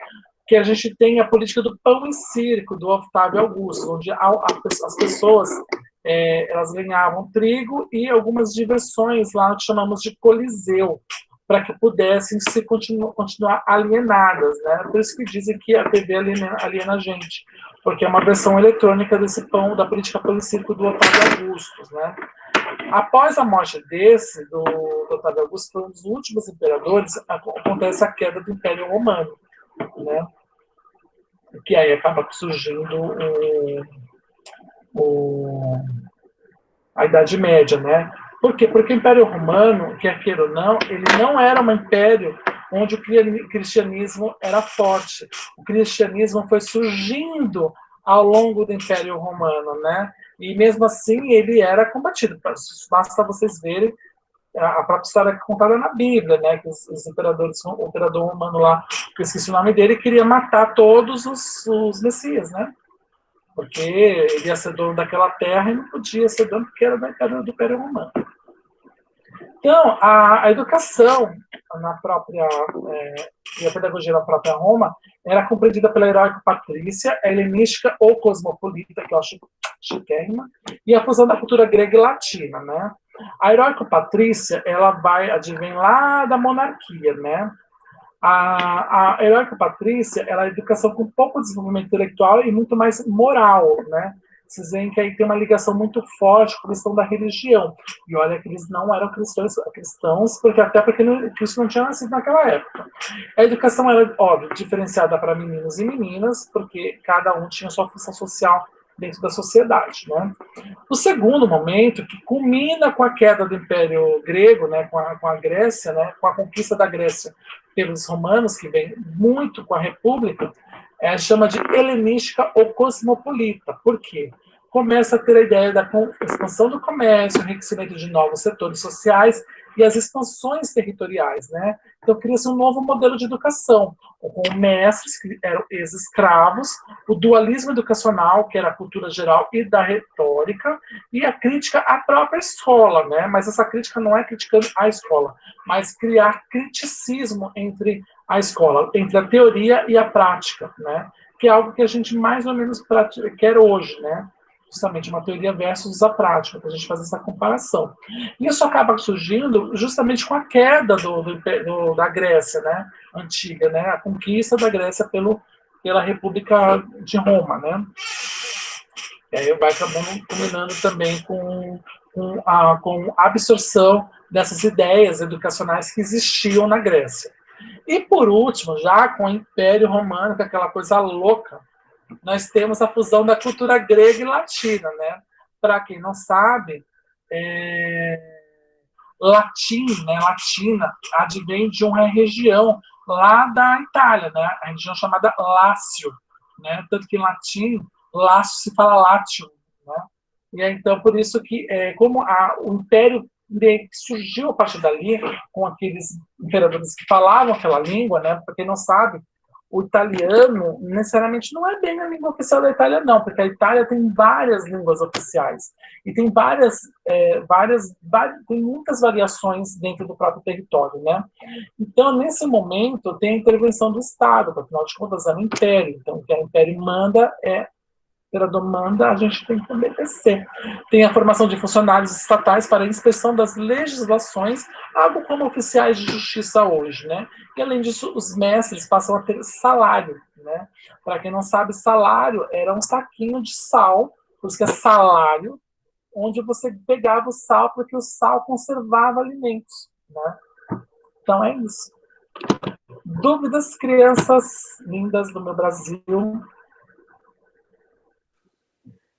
Que a gente tem a política do pão e circo, do Otávio Augusto, onde as pessoas elas ganhavam trigo e algumas diversões lá que chamamos de coliseu, para que pudessem se continuar alienadas, né? Por isso que dizem que a TV aliena a gente, porque é uma versão eletrônica desse pão, da política pão e circo do Otávio Augusto, né? Após a morte do Otávio Augusto, foi um dos últimos imperadores, acontece a queda do Império Romano, né? Que aí acaba surgindo a Idade Média, né? Por quê? Porque o Império Romano, quer queira ou não, ele não era um império onde o cristianismo era forte. O cristianismo foi surgindo ao longo do Império Romano, né? E mesmo assim ele era combatido. Basta vocês verem a própria história contada na Bíblia, né? Que os imperadores, o imperador romano lá, que eu esqueci o nome dele, queria matar todos os messias, né? Porque ele ia ser dono daquela terra e não podia ser dono porque era do Império Romano. Então, a educação na própria e a pedagogia na própria Roma era compreendida pela heróico-patrícia, a helenística ou cosmopolita, que eu acho chiquérrima, e a fusão da cultura grega e latina, né? A heróico-patrícia, ela advém lá da monarquia, né? A heróico-patrícia, ela é educação com pouco desenvolvimento intelectual e muito mais moral, né? Vocês veem que aí tem uma ligação muito forte com a questão da religião. E olha que eles não eram cristãos porque Cristo não tinha nascido naquela época. A educação era, óbvio, diferenciada para meninos e meninas, porque cada um tinha sua função social dentro da sociedade, né? O segundo momento, que culmina com a queda do Império Grego, né, com a Grécia, né, com a conquista da Grécia pelos romanos, que vem muito com a República, chama de helenística ou cosmopolita. Por quê? começa a ter a ideia da expansão do comércio, enriquecimento de novos setores sociais e as expansões territoriais, né? Então, cria-se um novo modelo de educação, com mestres, que eram ex-escravos, o dualismo educacional, que era a cultura geral e da retórica, e a crítica à própria escola, né? Mas essa crítica não é criticando a escola, mas criar criticismo entre a escola, entre a teoria e a prática, né? Que é algo que a gente mais ou menos quer hoje, né? Justamente uma teoria versus a prática, para a gente fazer essa comparação. Isso acaba surgindo justamente com a queda da Grécia, né? Antiga, né? A conquista da Grécia pela República de Roma, né? E aí vai acabando combinando também com a absorção dessas ideias educacionais que existiam na Grécia. E por último, já com o Império Romano, com aquela coisa louca, nós temos a fusão da cultura grega e latina, né? Para quem não sabe, latim, né? Latina, advém de uma região lá da Itália, né? A região chamada Lácio, né? Tanto que em latim, Lácio se fala Latium, né? E é, então por isso que, como o Império surgiu a partir dali, com aqueles imperadores que falavam aquela língua, né? Para quem não sabe, o italiano necessariamente não é bem a língua oficial da Itália, não, porque a Itália tem várias línguas oficiais e tem tem muitas variações dentro do próprio território, né? Então, nesse momento, tem a intervenção do Estado, porque, afinal de contas, é um império. Então, o que o império manda o imperador manda, a gente tem que obedecer. Tem a formação de funcionários estatais para a inspeção das legislações, algo como oficiais de justiça hoje, né? E, além disso, os mestres passam a ter salário, né? Para quem não sabe, salário era um saquinho de sal, por isso que é salário, onde você pegava o sal, porque o sal conservava alimentos, né? Então é isso. Dúvidas, crianças lindas do meu Brasil?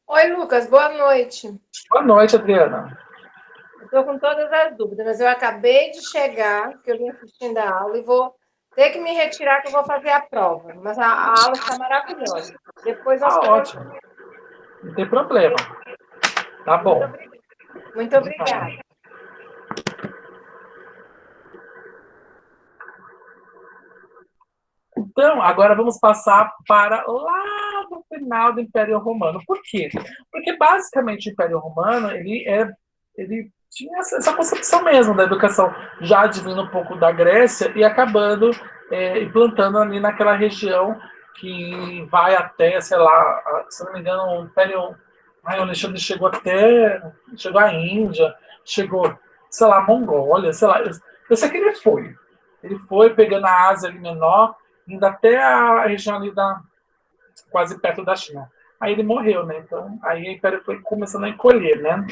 Oi, Lucas, boa noite. Boa noite, Adriana. Estou com todas as dúvidas, mas eu acabei de chegar, porque eu vim assistindo a aula, e vou ter que me retirar, que eu vou fazer a prova. Mas a aula está maravilhosa. Depois nós Tá conversamos. ótimo. Não tem problema. Tá Muito, bom. muito obrigada. Então, agora vamos passar para lá no final do Império Romano. Por quê? Porque basicamente o Império Romano ele tinha essa concepção mesmo da educação, já advindo um pouco da Grécia e acabando implantando ali naquela região que vai até, sei lá, se não me engano, o Império. Ai, o Alexandre chegou à Índia, chegou, sei lá, à Mongólia, sei lá. Eu sei que ele foi. Ele foi pegando a Ásia ali menor, indo até a região ali quase perto da China. Aí ele morreu, né? Então, aí o Império foi começando a encolher, né?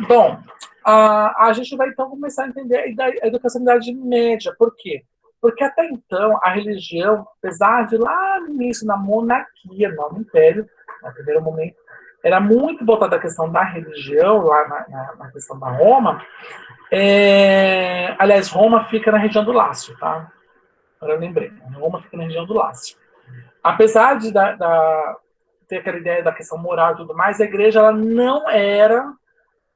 Bom, a gente vai então começar a entender a educação da Idade Média. Por quê? Porque até então a religião, apesar de lá no início, na monarquia, no Império, no primeiro momento, era muito voltada à questão da religião, lá na questão da Roma. Aliás, Roma fica na região do Lácio, tá? Agora eu lembrei. Roma fica na região do Lácio. Apesar de ter aquela ideia da questão moral e tudo mais, a igreja ela não era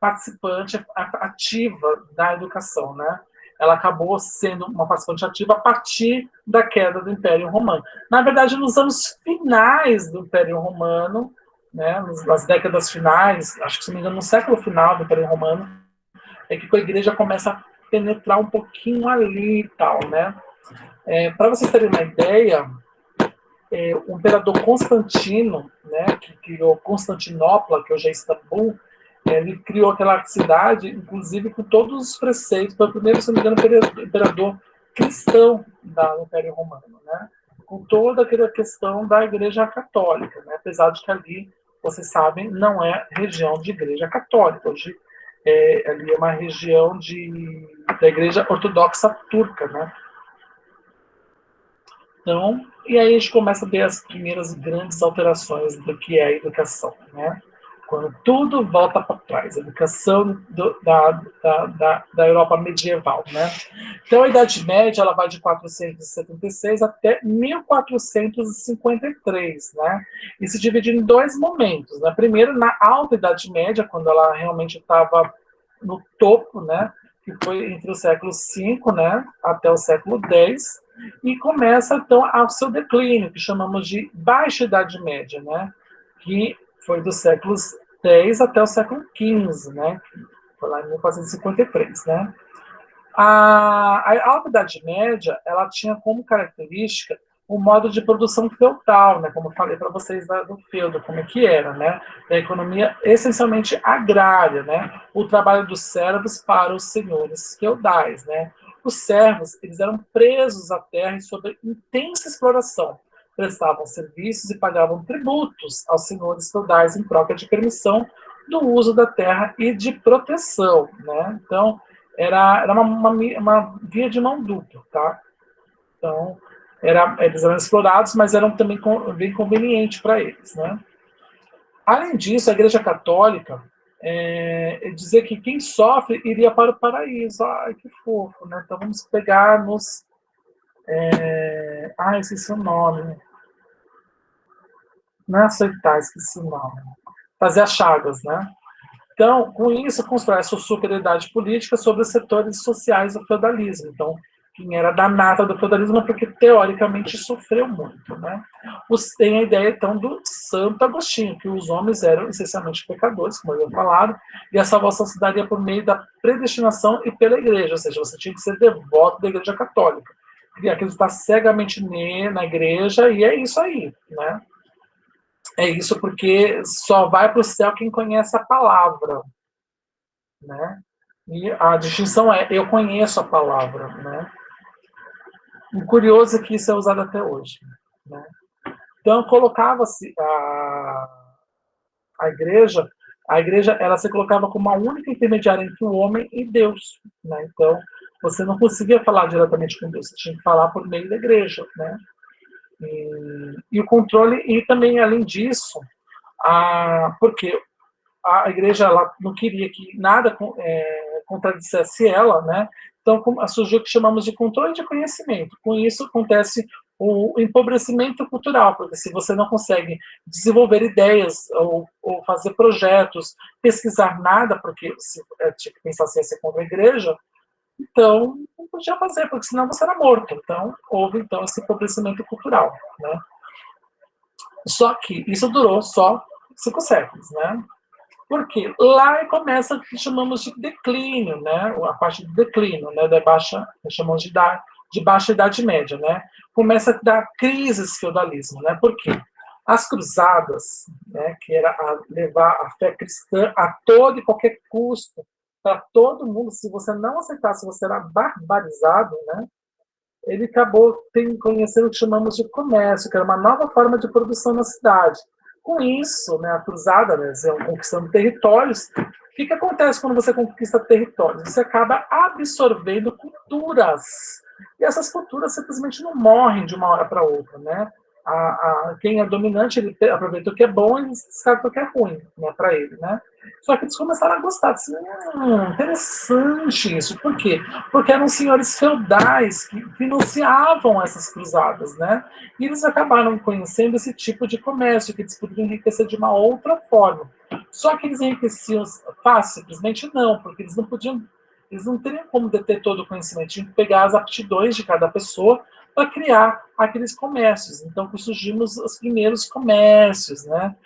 participante ativa da educação, né? Ela acabou sendo uma participante ativa a partir da queda do Império Romano. Na verdade, nos anos finais do Império Romano, né, nas décadas finais, acho que se não me engano, no século final do Império Romano, é que a igreja começa a penetrar um pouquinho ali e tal, né? Para vocês terem uma ideia, o imperador Constantino, né, que criou Constantinopla, que hoje é Istambul, ele criou aquela cidade, inclusive com todos os preceitos, foi o primeiro, se não me engano, imperador cristão do Império Romano, né, com toda aquela questão da Igreja Católica, né, apesar de que ali, vocês sabem, não é região de Igreja Católica, hoje ali é uma região da Igreja Ortodoxa Turca, né. Então, e aí a gente começa a ver as primeiras grandes alterações do que é a educação, né? quando tudo volta para trás, a educação da Europa medieval, né? Então, a Idade Média ela vai de 476 até 1453, né? E se divide em dois momentos, né? Primeiro, na Alta Idade Média, quando ela realmente estava no topo, né? Que foi entre o século V, né? Até o século X, e começa, então, ao seu declínio, que chamamos de Baixa Idade Média, né? Que foi dos séculos X até o século XV, né? Foi lá em 1453, né? A Alta Idade Média, ela tinha como característica o modo de produção feudal, né? Como eu falei para vocês do feudo, como é que era, né? Da economia essencialmente agrária, né? O trabalho dos servos para os senhores feudais, né? Os servos, eles eram presos à terra sob intensa exploração, prestavam serviços e pagavam tributos aos senhores feudais em troca de permissão do uso da terra e de proteção, né? Então, era uma via de mão dupla, tá? Então, eles eram explorados, mas eram também bem conveniente para eles, né? Além disso, a Igreja Católica dizia que quem sofre iria para o paraíso. Ai, que fofo, né? Então vamos pegar nos... esqueci o nome. Não é aceitar, esqueci o nome. Fazer as chagas, né? Então, com isso, constrói a sua superioridade política sobre os setores sociais do feudalismo. Então, quem era da nata do feudalismo é porque, teoricamente, sofreu muito. Né? Tem a ideia, então, do Santo Agostinho, que os homens eram essencialmente pecadores, como eu havia falado, e a salvação se daria por meio da predestinação e pela igreja, ou seja, você tinha que ser devoto da igreja católica, e acreditar cegamente na igreja, e é isso aí, né? É isso porque só vai para o céu quem conhece a palavra, né? E a distinção é eu conheço a palavra, né? O curioso é que isso é usado até hoje, né? Então colocava-se a igreja ela se colocava como a única intermediária entre o homem e Deus, né? Então você não conseguia falar diretamente com Deus, você tinha que falar por meio da igreja, né? E o controle e também além disso, porque a igreja ela não queria que nada contradissesse ela, né? Então surgiu o que chamamos de controle de conhecimento. Com isso acontece o empobrecimento cultural, porque se você não consegue desenvolver ideias ou fazer projetos, pesquisar nada, porque se tinha que pensar se ia ser contra a igreja, então não podia fazer, porque senão você era morto. Então houve então esse empobrecimento cultural, né? Só que isso durou só 5 séculos, né? Porque lá começa o que chamamos de declínio, né? A parte do declínio, né? Da baixa, chamamos de baixa idade média, né? Começa a dar crises feudalismo, né? Por quê? As cruzadas, né? Que era levar a fé cristã a todo e qualquer custo para todo mundo. Se você não aceitasse, você era barbarizado, né? Ele acabou conhecendo o que chamamos de comércio, que era uma nova forma de produção na cidade. Com isso, né, a cruzada, né, conquistando territórios, o que acontece quando você conquista territórios? Você acaba absorvendo culturas. E essas culturas simplesmente não morrem de uma hora para outra. Né? Quem é dominante, ele aproveita o que é bom e descarta o que é ruim, né, para ele. Né? Só que eles começaram a gostar. Assim, interessante isso. Por quê? Porque eram senhores feudais que financiavam essas cruzadas, né? E eles acabaram conhecendo esse tipo de comércio, que eles poderiam enriquecer de uma outra forma. Só que eles enriqueciam fácil? Simplesmente não, porque eles não podiam, eles não teriam como deter todo o conhecimento, tinham que pegar as aptidões de cada pessoa para criar aqueles comércios. Então, surgimos os primeiros comércios, né?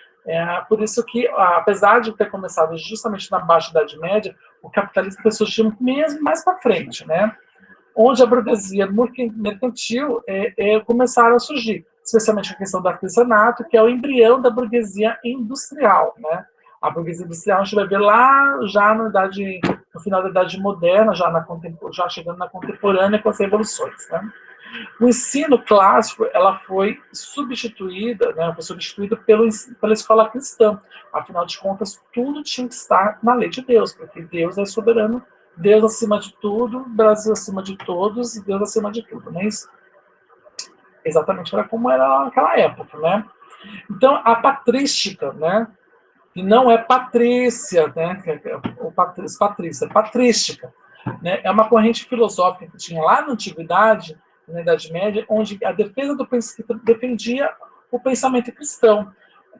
Por isso que, apesar de ter começado justamente na Baixa Idade Média, o capitalismo foi surgindo mesmo mais para frente, né? Onde a burguesia mercantil começaram a surgir, especialmente a questão do artesanato, que é o embrião da burguesia industrial, né? A burguesia industrial a gente vai ver lá já no final da Idade Moderna, já chegando na contemporânea com as revoluções, né? O ensino clássico ela foi substituída, né, pela escola cristã. Afinal de contas, tudo tinha que estar na lei de Deus, porque Deus é soberano, Deus acima de tudo, Brasil acima de todos e Deus acima de tudo, não é isso? Exatamente era como era naquela época, né? Então, a patrística, né, e não é patrícia, né? Patrícia, patrística, né? É uma corrente filosófica que tinha lá na antiguidade, na Idade Média, onde a defesa do pensamento defendia o pensamento cristão,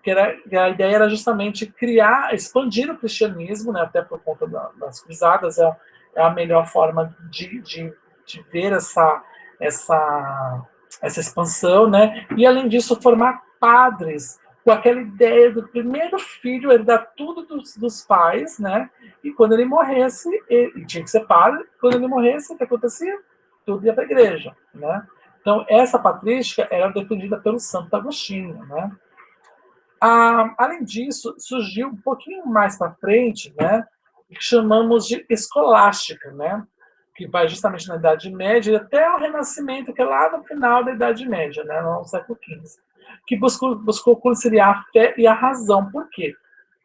a ideia era justamente criar, expandir o cristianismo, né? Até por conta das cruzadas, é a melhor forma de ver essa expansão, né? E além disso formar padres com aquela ideia do primeiro filho herdar tudo dos pais, né? E quando ele morresse, ele tinha que ser padre, quando ele morresse, o que acontecia? Tudo ia para a igreja, né? Então, essa patrística era defendida pelo Santo Agostinho, né? Além disso, surgiu um pouquinho mais para frente, né, o que chamamos de escolástica, né, que vai justamente na Idade Média até o Renascimento, que é lá no final da Idade Média, né, no século XV, que buscou conciliar a fé e a razão. Por quê?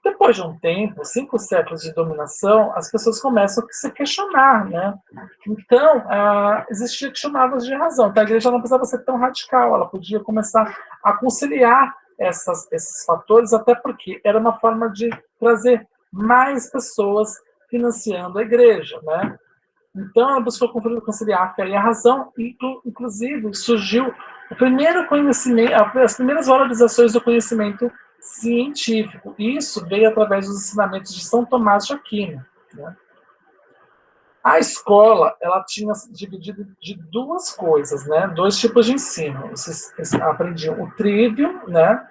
Depois de um tempo, 5 séculos de dominação, as pessoas começam a se questionar, né? Então, existia que chamava de razão. Então, a igreja não precisava ser tão radical, ela podia começar a conciliar esses fatores, até porque era uma forma de trazer mais pessoas financiando a igreja, né? Então, ela buscou conciliar a fé e a razão, e, inclusive, surgiu o primeiro conhecimento, as primeiras valorizações do conhecimento científico. Isso veio através dos ensinamentos de São Tomás de Aquino, né? A escola, ela tinha dividido de duas coisas, né? Dois tipos de ensino. Vocês aprendiam o trivium, né?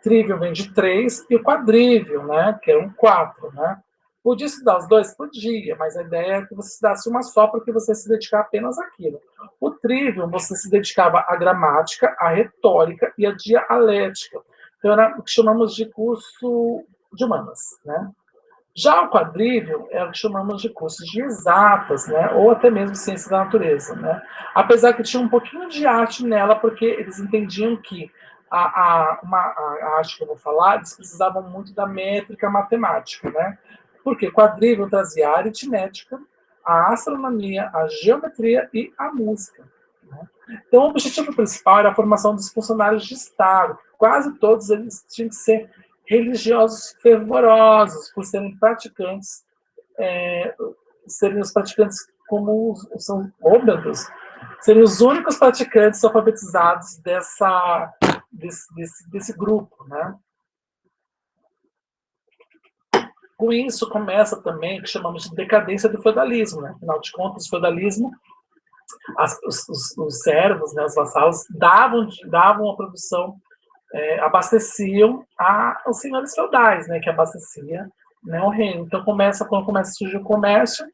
Trivium vem de 3 e o quadrivium, né? Que é um 4, né? Podia se dar os dois? Podia, mas a ideia é que você se dasse uma só porque você se dedicar apenas àquilo. O trivium, você se dedicava à gramática, à retórica e à dialética. Então, era o que chamamos de curso de humanas, né? Já o quadrívio é o que chamamos de cursos de exatas, né? Ou até mesmo ciência da natureza, né? Apesar que tinha um pouquinho de arte nela, porque eles entendiam que a arte que eu vou falar, eles precisavam muito da métrica matemática, né? Porque quadrívio trazia a aritmética, a astronomia, a geometria e a música, né? Então, o objetivo principal era a formação dos funcionários de Estado. Quase todos eles tinham que ser religiosos fervorosos, por serem praticantes, serem os praticantes como são, oh meu Deus, serem os únicos praticantes alfabetizados desse grupo, né? Com isso começa também o que chamamos de decadência do feudalismo, né? Afinal de contas, o feudalismo, os servos, né, os vassalos, davam a produção, abasteciam os senhores feudais, né, que abastecia, né, o reino. Então, quando começa a surgir o comércio,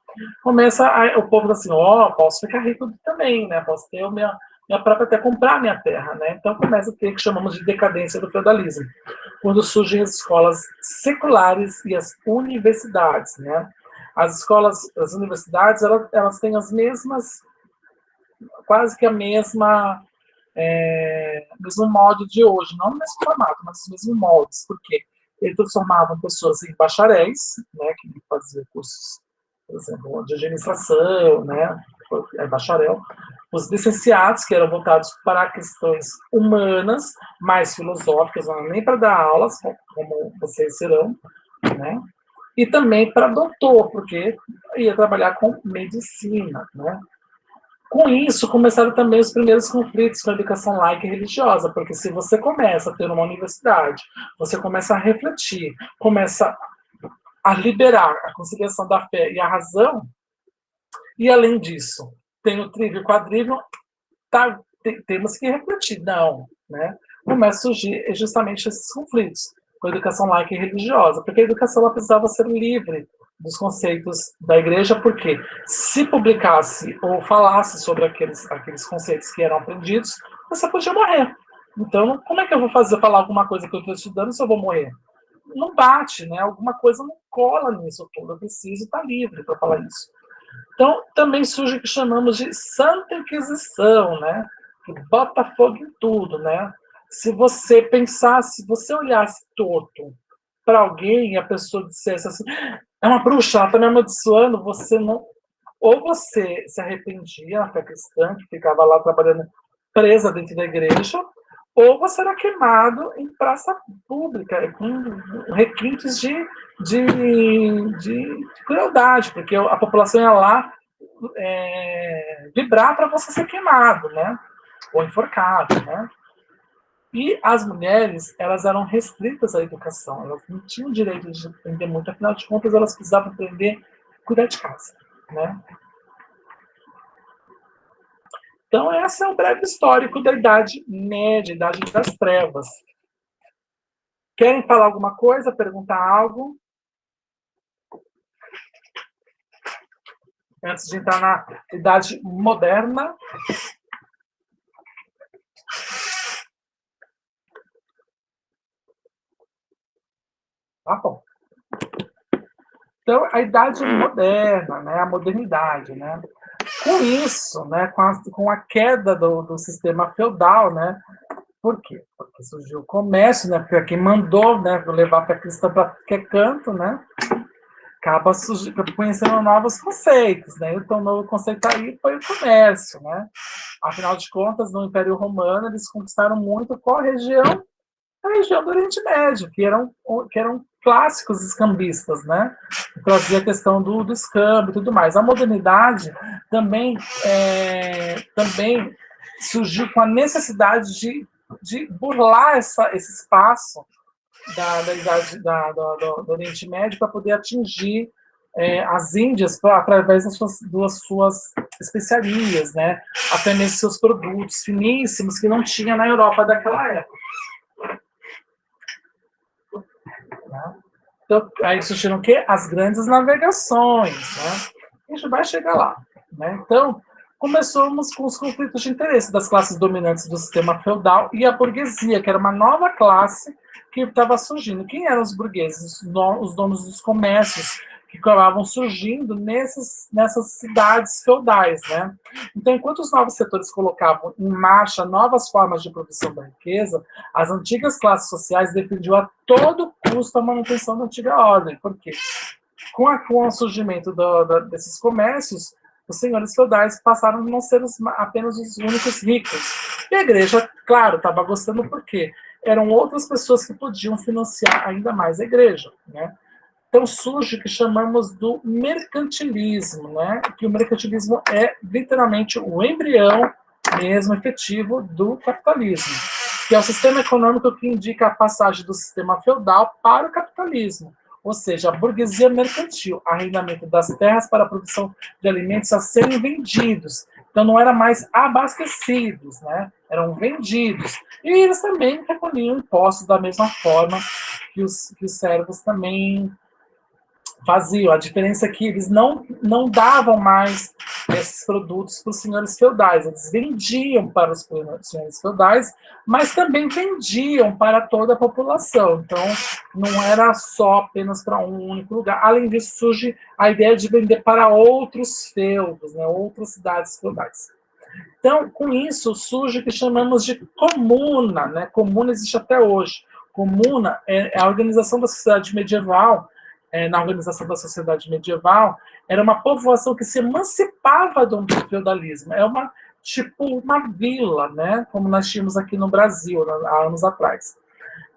o povo assim, posso ficar rico também, né, posso ter minha própria, até comprar minha terra, né. Então, começa a ter o que chamamos de decadência do feudalismo, quando surgem as escolas seculares e as universidades, né. As universidades, elas têm as mesmas, quase que a mesma, mesmo molde de hoje, não no mesmo formato, mas os mesmos moldes, porque eles transformavam pessoas em bacharéis, né, que faziam cursos, por exemplo, de administração, né, bacharel, os licenciados, que eram voltados para questões humanas, mais filosóficas, não nem para dar aulas, como vocês serão, né, e também para doutor, porque ia trabalhar com medicina, né. Com isso, começaram também os primeiros conflitos com a educação laica e religiosa, porque se você começa a ter uma universidade, você começa a refletir, começa a liberar a conciliação da fé e a razão, e além disso, tem o trívio e o quadrívio, temos que refletir. Não, né? Começa a surgir justamente esses conflitos com a educação laica e religiosa, porque a educação ela precisava ser livre dos conceitos da igreja, porque se publicasse ou falasse sobre aqueles conceitos que eram aprendidos, você podia morrer. Então, como é que eu vou falar alguma coisa que eu estou estudando se eu vou morrer? Não bate, né? Alguma coisa não cola nisso tudo. Eu preciso estar livre para falar isso. Então, também surge o que chamamos de Santa Inquisição, né? Que bota fogo em tudo, né? Se você pensasse, se você olhasse torto para alguém e a pessoa dissesse assim, é uma bruxa, ela está me amaldiçoando, você não. Ou você se arrependia, a fé cristã, que ficava lá trabalhando presa dentro da igreja, ou você era queimado em praça pública, com requintes de crueldade, porque a população ia lá vibrar para você ser queimado, né? Ou enforcado, né? E as mulheres, elas eram restritas à educação, elas não tinham direito de aprender muito, afinal de contas, elas precisavam aprender a cuidar de casa, né? Então, esse é um breve histórico da Idade Média, Idade das Trevas. Querem falar alguma coisa, perguntar algo? Antes de entrar na Idade Moderna. Tá bom. Então, a Idade Moderna, né, a modernidade, né? Com isso, né, com a queda do sistema feudal, né? Por quê? Porque surgiu o comércio, né? Porque quem mandou, né, levar para cristã para qualquer canto, né? Acaba conhecendo novos conceitos, né? Então, o novo conceito aí foi o comércio, né? Afinal de contas, no Império Romano, eles conquistaram muito qual região? A região do Oriente Médio, que eram clássicos escambistas, né? Trazia a questão do escâmbio e tudo mais. A modernidade também surgiu com a necessidade de burlar esse espaço da idade do Oriente Médio para poder atingir as Índias através das suas especiarias, né? Até mesmo seus produtos finíssimos que não tinha na Europa daquela época. Né? Então, aí surgiram o quê? As grandes navegações. Né? A gente vai chegar lá. Né? Então, começamos com os conflitos de interesse das classes dominantes do sistema feudal e a burguesia, que era uma nova classe que estava surgindo. Quem eram os burgueses? Os donos dos comércios que acabavam surgindo nessas cidades feudais. Né? Então, enquanto os novos setores colocavam em marcha novas formas de produção da riqueza, as antigas classes sociais defendiam a todo custo a manutenção da antiga ordem. Por quê? Com o surgimento desses comércios, os senhores feudais passaram a não ser apenas os únicos ricos. E a igreja, claro, estava gostando porque eram outras pessoas que podiam financiar ainda mais a igreja. Né? Então surge o que chamamos do mercantilismo, né? Que o mercantilismo é literalmente o embrião mesmo efetivo do capitalismo, que é o sistema econômico que indica a passagem do sistema feudal para o capitalismo, ou seja, a burguesia mercantil, arrendamento das terras para a produção de alimentos a serem vendidos. Então não eram mais abastecidos, né? Eram vendidos. E eles também recolhiam impostos da mesma forma que os servos também faziam. A diferença é que eles não davam mais esses produtos para os senhores feudais. Eles vendiam para os senhores feudais, mas também vendiam para toda a população. Então, não era só apenas para um único lugar. Além disso, surge a ideia de vender para outros feudos, né, outras cidades feudais. Então, com isso, surge o que chamamos de comuna. Né? Comuna existe até hoje. Comuna é a organização da sociedade medieval. Na organização da sociedade medieval, era uma povoação que se emancipava do feudalismo. É tipo uma vila, né? Como nós tínhamos aqui no Brasil, há anos atrás,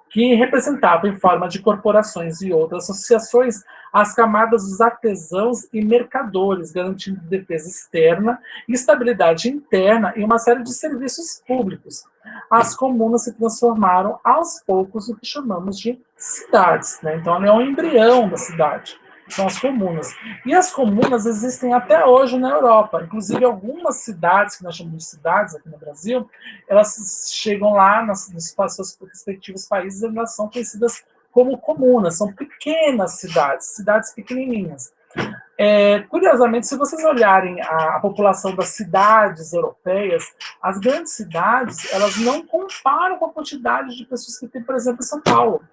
que representava, em forma de corporações e outras associações, as camadas dos artesãos e mercadores, garantindo defesa externa, estabilidade interna e uma série de serviços públicos. As comunas se transformaram, aos poucos, no que chamamos de cidades. Né? Então, ela é um embrião da cidade. São as comunas. E as comunas existem até hoje na Europa. Inclusive, algumas cidades, que nós chamamos de cidades aqui no Brasil, elas chegam lá nos seus respectivos países e elas são conhecidas como comunas. São pequenas cidades pequenininhas. Curiosamente, se vocês olharem a população das cidades europeias, as grandes cidades, elas não comparam com a quantidade de pessoas que tem, por exemplo, em São Paulo.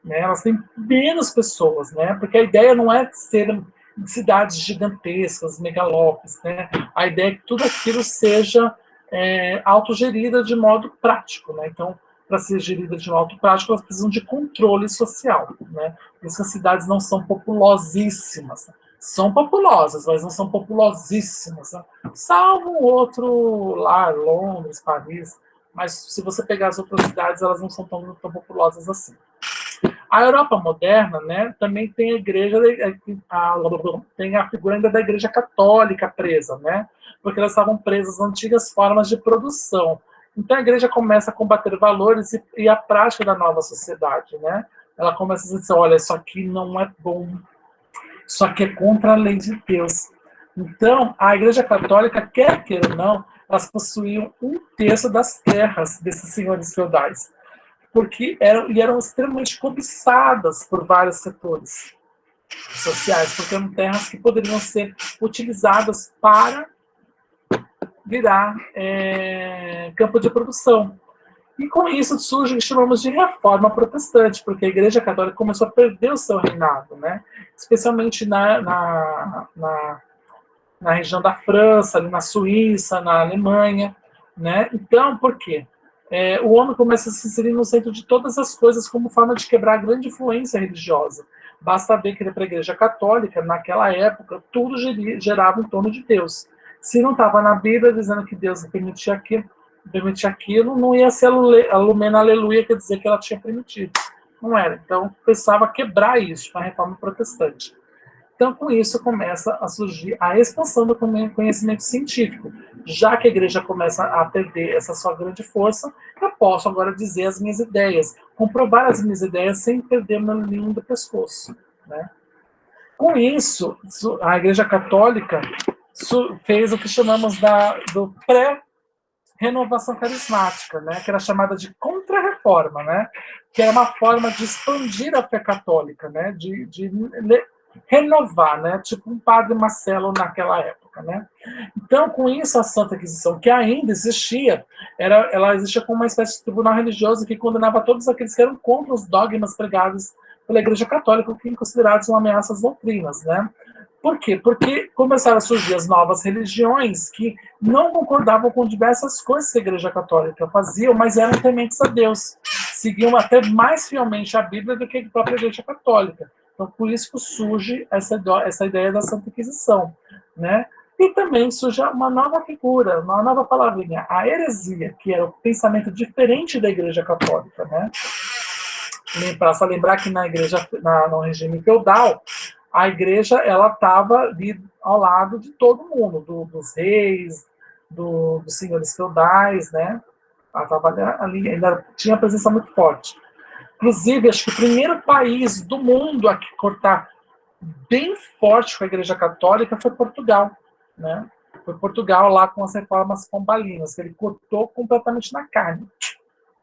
Né? Elas têm menos pessoas, né? Porque a ideia não é ser cidades gigantescas, megalópolis, né? A ideia é que tudo aquilo seja autogerida de modo prático, né? Então, para ser gerida de modo prático, elas precisam de controle social, né? Por isso que as cidades não são populosíssimas. São populosas, mas não são populosíssimas. Né? Salvo um outro lá, Londres, Paris, Mas se você pegar as outras cidades, elas não são tão populosas assim. A Europa moderna, né, também tem a igreja, tem a figura ainda da igreja católica presa, né, porque elas estavam presas a antigas formas de produção. Então a igreja começa a combater valores e a prática da nova sociedade, né? Ela começa a dizer assim, olha, isso aqui não é bom, isso aqui é contra a lei de Deus. Então, a igreja católica, quer queira ou não, elas possuíam um terço das terras desses senhores feudais porque eram extremamente cobiçadas por vários setores sociais, porque eram terras que poderiam ser utilizadas para virar campo de produção. E com isso surge o que chamamos de reforma protestante, porque a Igreja Católica começou a perder o seu reinado, né? Especialmente na região da França, ali na Suíça, na Alemanha. Né? Então, por quê? O homem começa a se inserir no centro de todas as coisas como forma de quebrar a grande influência religiosa. Basta ver que para a Igreja Católica, naquela época, tudo gerava em torno de Deus. Se não estava na Bíblia dizendo que Deus permitia aquilo, não ia ser a Lumena Aleluia, quer dizer que ela tinha permitido. Não era. Então, precisava quebrar isso, uma reforma protestante. Então, com isso, começa a surgir a expansão do conhecimento científico. Já que a igreja começa a perder essa sua grande força, eu posso agora dizer as minhas ideias, comprovar as minhas ideias sem perder meu linho do pescoço. Né? Com isso, a igreja católica fez o que chamamos do pré-renovação carismática, né? Que era chamada de contra-reforma, né? Que era uma forma de expandir a fé católica, né? de renovar, né? Tipo um padre Marcelo naquela época, né? Então, com isso, a Santa Inquisição, que ainda existia, ela existia como uma espécie de tribunal religioso que condenava todos aqueles que eram contra os dogmas pregados pela Igreja Católica, que eram considerados uma ameaça às doutrinas, né? Por quê? Porque começaram a surgir as novas religiões que não concordavam com diversas coisas que a Igreja Católica fazia, mas eram tementes a Deus. Seguiam até mais fielmente a Bíblia do que a própria Igreja Católica. Então, por isso que surge essa ideia da Santa Inquisição. Né? E também surge uma nova figura, uma nova palavrinha, a heresia, que era o pensamento diferente da Igreja Católica. Né? Para lembrar que na igreja, no regime feudal, a igreja ela estava ali ao lado de todo mundo, dos reis, dos senhores feudais, né? Ela estava ali, ainda tinha presença muito forte. Inclusive, acho que o primeiro país do mundo a cortar bem forte com a Igreja Católica foi Portugal, né? Foi Portugal lá com as reformas pombalinas, que ele cortou completamente na carne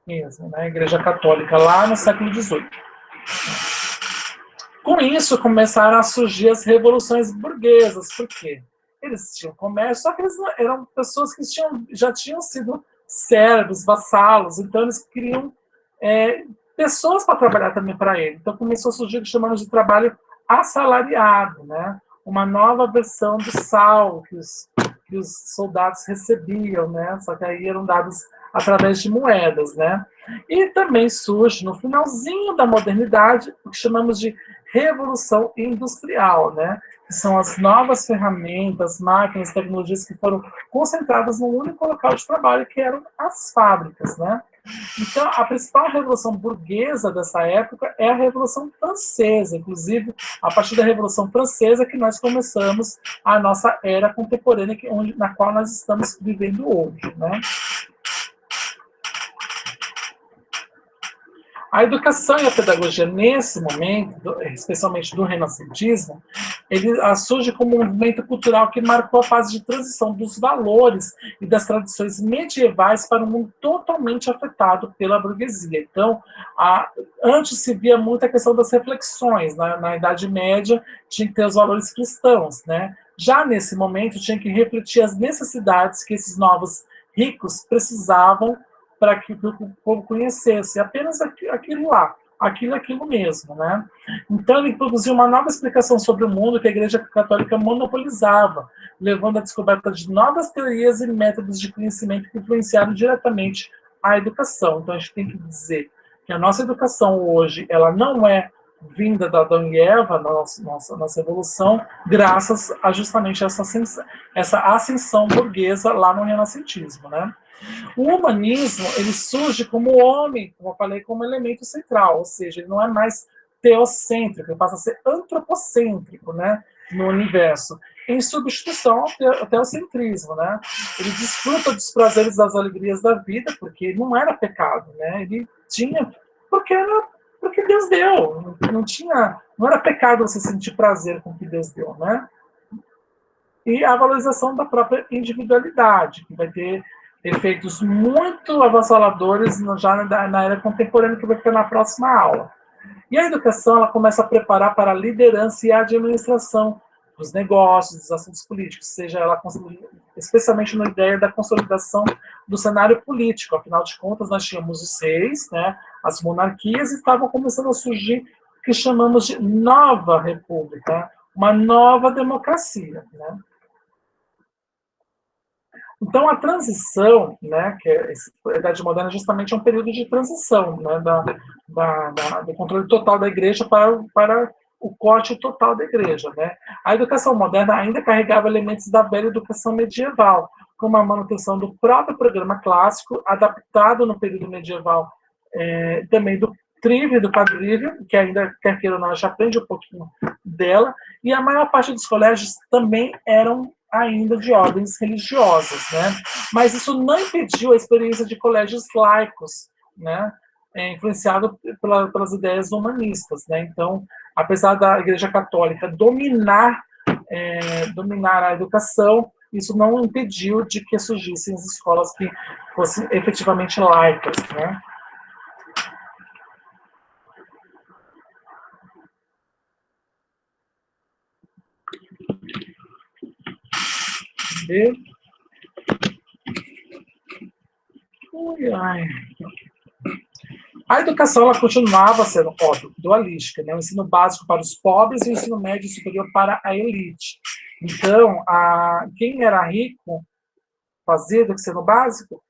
mesmo, né? A Igreja Católica lá no século XVIII. Com isso, começaram a surgir as revoluções burguesas. Por quê? Eles tinham comércio, só que eles eram pessoas que já tinham sido servos, vassalos, então eles queriam pessoas para trabalhar também para ele. Então começou a surgir o que chamamos de trabalho assalariado, né? Uma nova versão do sal que os soldados recebiam, né? Só que aí eram dados através de moedas, né? E também surge no finalzinho da modernidade o que chamamos de revolução industrial, né? Que são as novas ferramentas, máquinas, tecnologias que foram concentradas num único local de trabalho, que eram as fábricas, né? Então, a principal revolução burguesa dessa época é a Revolução Francesa. Inclusive, a partir da Revolução Francesa que nós começamos a nossa era contemporânea, na qual nós estamos vivendo hoje, né? A educação e a pedagogia, nesse momento, especialmente do renascentismo, ele surge como um movimento cultural que marcou a fase de transição dos valores e das tradições medievais para um mundo totalmente afetado pela burguesia. Então, antes se via muito a questão das reflexões. Na Idade Média, tinha que ter os valores cristãos. Né? Já nesse momento, tinha que refletir as necessidades que esses novos ricos precisavam para que o povo conhecesse apenas aquilo lá, aquilo mesmo, né? Então ele produziu uma nova explicação sobre o mundo que a Igreja Católica monopolizava, levando à descoberta de novas teorias e métodos de conhecimento que influenciaram diretamente a educação. Então a gente tem que dizer que a nossa educação hoje, ela não é vinda da Adão e Eva, nossa evolução, graças a justamente essa ascensão burguesa lá no renascentismo, né? O humanismo, ele surge como o homem, como eu falei, como elemento central, ou seja, ele não é mais teocêntrico, ele passa a ser antropocêntrico, né, no universo, em substituição ao teocentrismo, né? Ele desfruta dos prazeres, das alegrias da vida, porque não era pecado, né? Ele tinha, porque era, porque Deus deu, não era pecado você sentir prazer com o que Deus deu, né? E a valorização da própria individualidade, que vai ter efeitos muito avassaladores já na era contemporânea, que vai ficar na próxima aula. E a educação ela começa a preparar para a liderança e a administração dos negócios, dos assuntos políticos, seja ela especialmente na ideia da consolidação do cenário político. Afinal de contas, nós tínhamos os reis, né, as monarquias, e estavam começando a surgir o que chamamos de nova república, uma nova democracia, né? Então, a transição, né, que a Idade Moderna justamente é um período de transição, né, do controle total da igreja para o corte total da igreja. Né? A educação moderna ainda carregava elementos da velha educação medieval, como a manutenção do próprio programa clássico, adaptado no período medieval, também do trívio e do quadrívio, que ainda, quer queira ou não, a gente aprende um pouquinho dela, e a maior parte dos colégios também eram ainda de ordens religiosas, né? Mas isso não impediu a experiência de colégios laicos, né? Influenciado pelas ideias humanistas, né? Então, apesar da Igreja Católica dominar a educação, isso não impediu de que surgissem as escolas que fossem efetivamente laicas, né? E... Ui, ai. A educação ela continuava sendo, óbvio, dualística, né? O ensino básico para os pobres e o ensino médio e superior para a elite. Então, quem era rico fazia do ensino básico?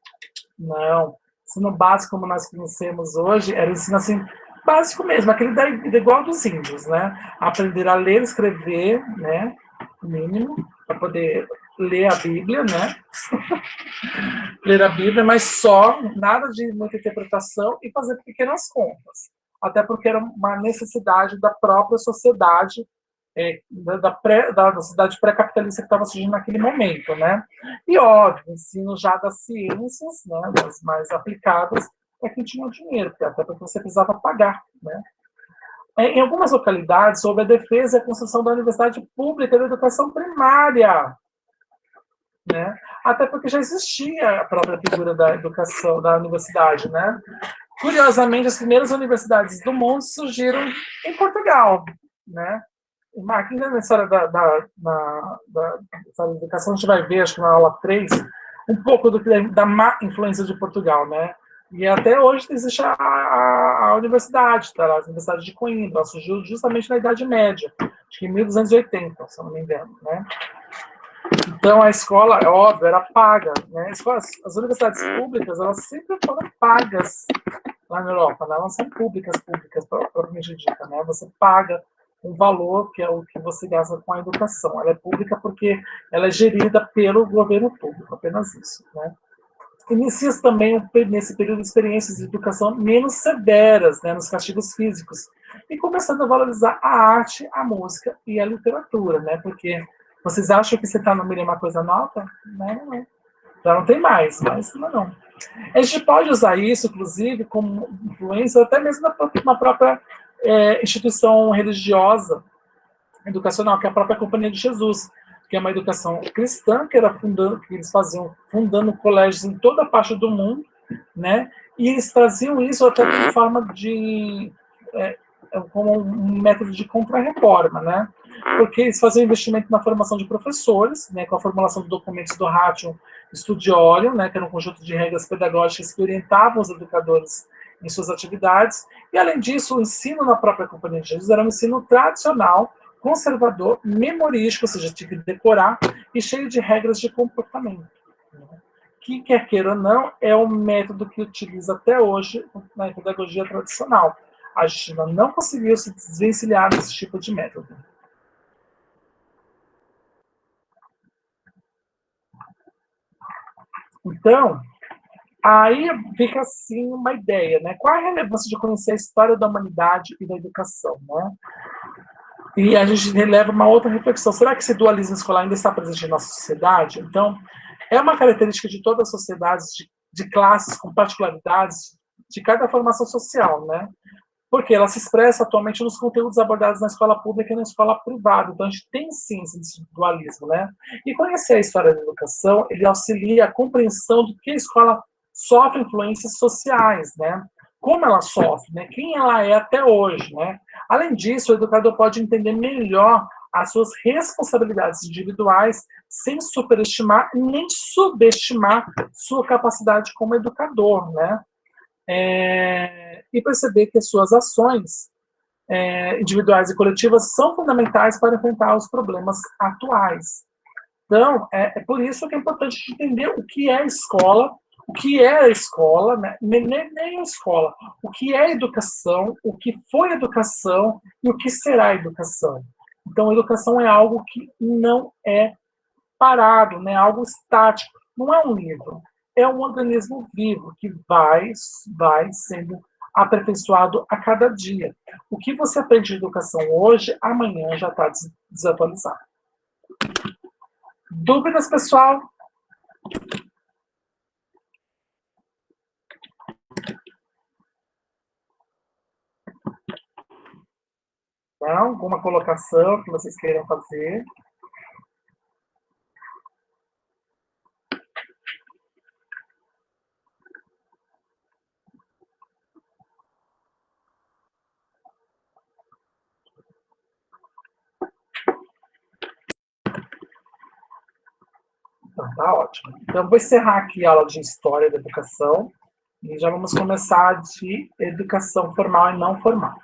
Não. O ensino básico, como nós conhecemos hoje, era o ensino assim, básico mesmo, aquele igual dos índios, né? Aprender a ler, escrever, né? Mínimo, para poder ler a Bíblia, né? Ler a Bíblia, mas só, nada de muita interpretação e fazer pequenas contas. Até porque era uma necessidade da própria sociedade, da sociedade pré-capitalista que estava surgindo naquele momento, né? E, óbvio, ensino já das ciências, né, das mais aplicadas, para quem tinha dinheiro, até porque você precisava pagar, né? Em algumas localidades, houve a defesa e a construção da universidade pública da educação primária, né? Até porque já existia a própria figura da educação, da universidade, né? Curiosamente, as primeiras universidades do mundo surgiram em Portugal, né? Aqui na história da educação, a gente vai ver, acho que na aula 3, um pouco da má influência de Portugal, né? E até hoje existe a universidade, tá? A Universidade de Coimbra, ela surgiu justamente na Idade Média, acho que em 1280, se eu não me engano, né? Então, a escola, é óbvio, era paga. Né? As universidades públicas, elas sempre foram pagas lá na Europa. Né? Elas são públicas, propriamente dita. Né? Você paga um valor, que é o que você gasta com a educação. Ela é pública porque ela é gerida pelo governo público, apenas isso. Né? Inicia-se também, nesse período, experiências de educação menos severas, né, nos castigos físicos, e começando a valorizar a arte, a música e a literatura, né, porque vocês acham que você está no meio de uma coisa nova? Não. Já não tem mais, mas não. A gente pode usar isso, inclusive, como influência até mesmo na própria instituição religiosa, educacional, que é a própria Companhia de Jesus, que é uma educação cristã, que eles faziam fundando colégios em toda a parte do mundo, né? E eles traziam isso até como forma de como um método de contra-reforma, né? Porque eles faziam investimento na formação de professores, né, com a formulação de documentos do Ratio Studiorium, né, que era um conjunto de regras pedagógicas que orientavam os educadores em suas atividades, e além disso, o ensino na própria Companhia de Jesus era um ensino tradicional, conservador, memorístico, ou seja, tinha que decorar, e cheio de regras de comportamento. Que, quer queira ou não, é o método que utiliza até hoje na pedagogia tradicional. a gente ainda não conseguiu se desvencilhar desse tipo de método. Então, aí fica assim uma ideia, né? Qual a relevância de conhecer a história da humanidade e da educação, né? E a gente releva uma outra reflexão. Será que esse dualismo escolar ainda está presente em nossa sociedade? Então, é uma característica de todas as sociedades, de classes com particularidades de cada formação social, né? Porque ela se expressa atualmente nos conteúdos abordados na escola pública e na escola privada. Então, a gente tem sim esse dualismo, né? E conhecer a história da educação, ele auxilia a compreensão do que a escola sofre influências sociais, né? Como ela sofre, né? Quem ela é até hoje, né? Além disso, o educador pode entender melhor as suas responsabilidades individuais sem superestimar nem subestimar sua capacidade como educador, né? E perceber que as suas ações individuais e coletivas são fundamentais para enfrentar os problemas atuais. Então, é por isso que é importante entender o que é escola, o que é a escola, né? nem a escola, o que é educação, o que foi educação e o que será educação. Então, a educação é algo que não é parado, né? Algo estático, não é um livro, é um organismo vivo que vai sendo aperfeiçoado a cada dia. O que você aprende de educação hoje, amanhã já está desatualizado. Dúvidas, pessoal? Não? Alguma colocação que vocês queiram fazer? Então, tá ótimo. Então, vou encerrar aqui a aula de História da Educação e já vamos começar de Educação Formal e Não Formal.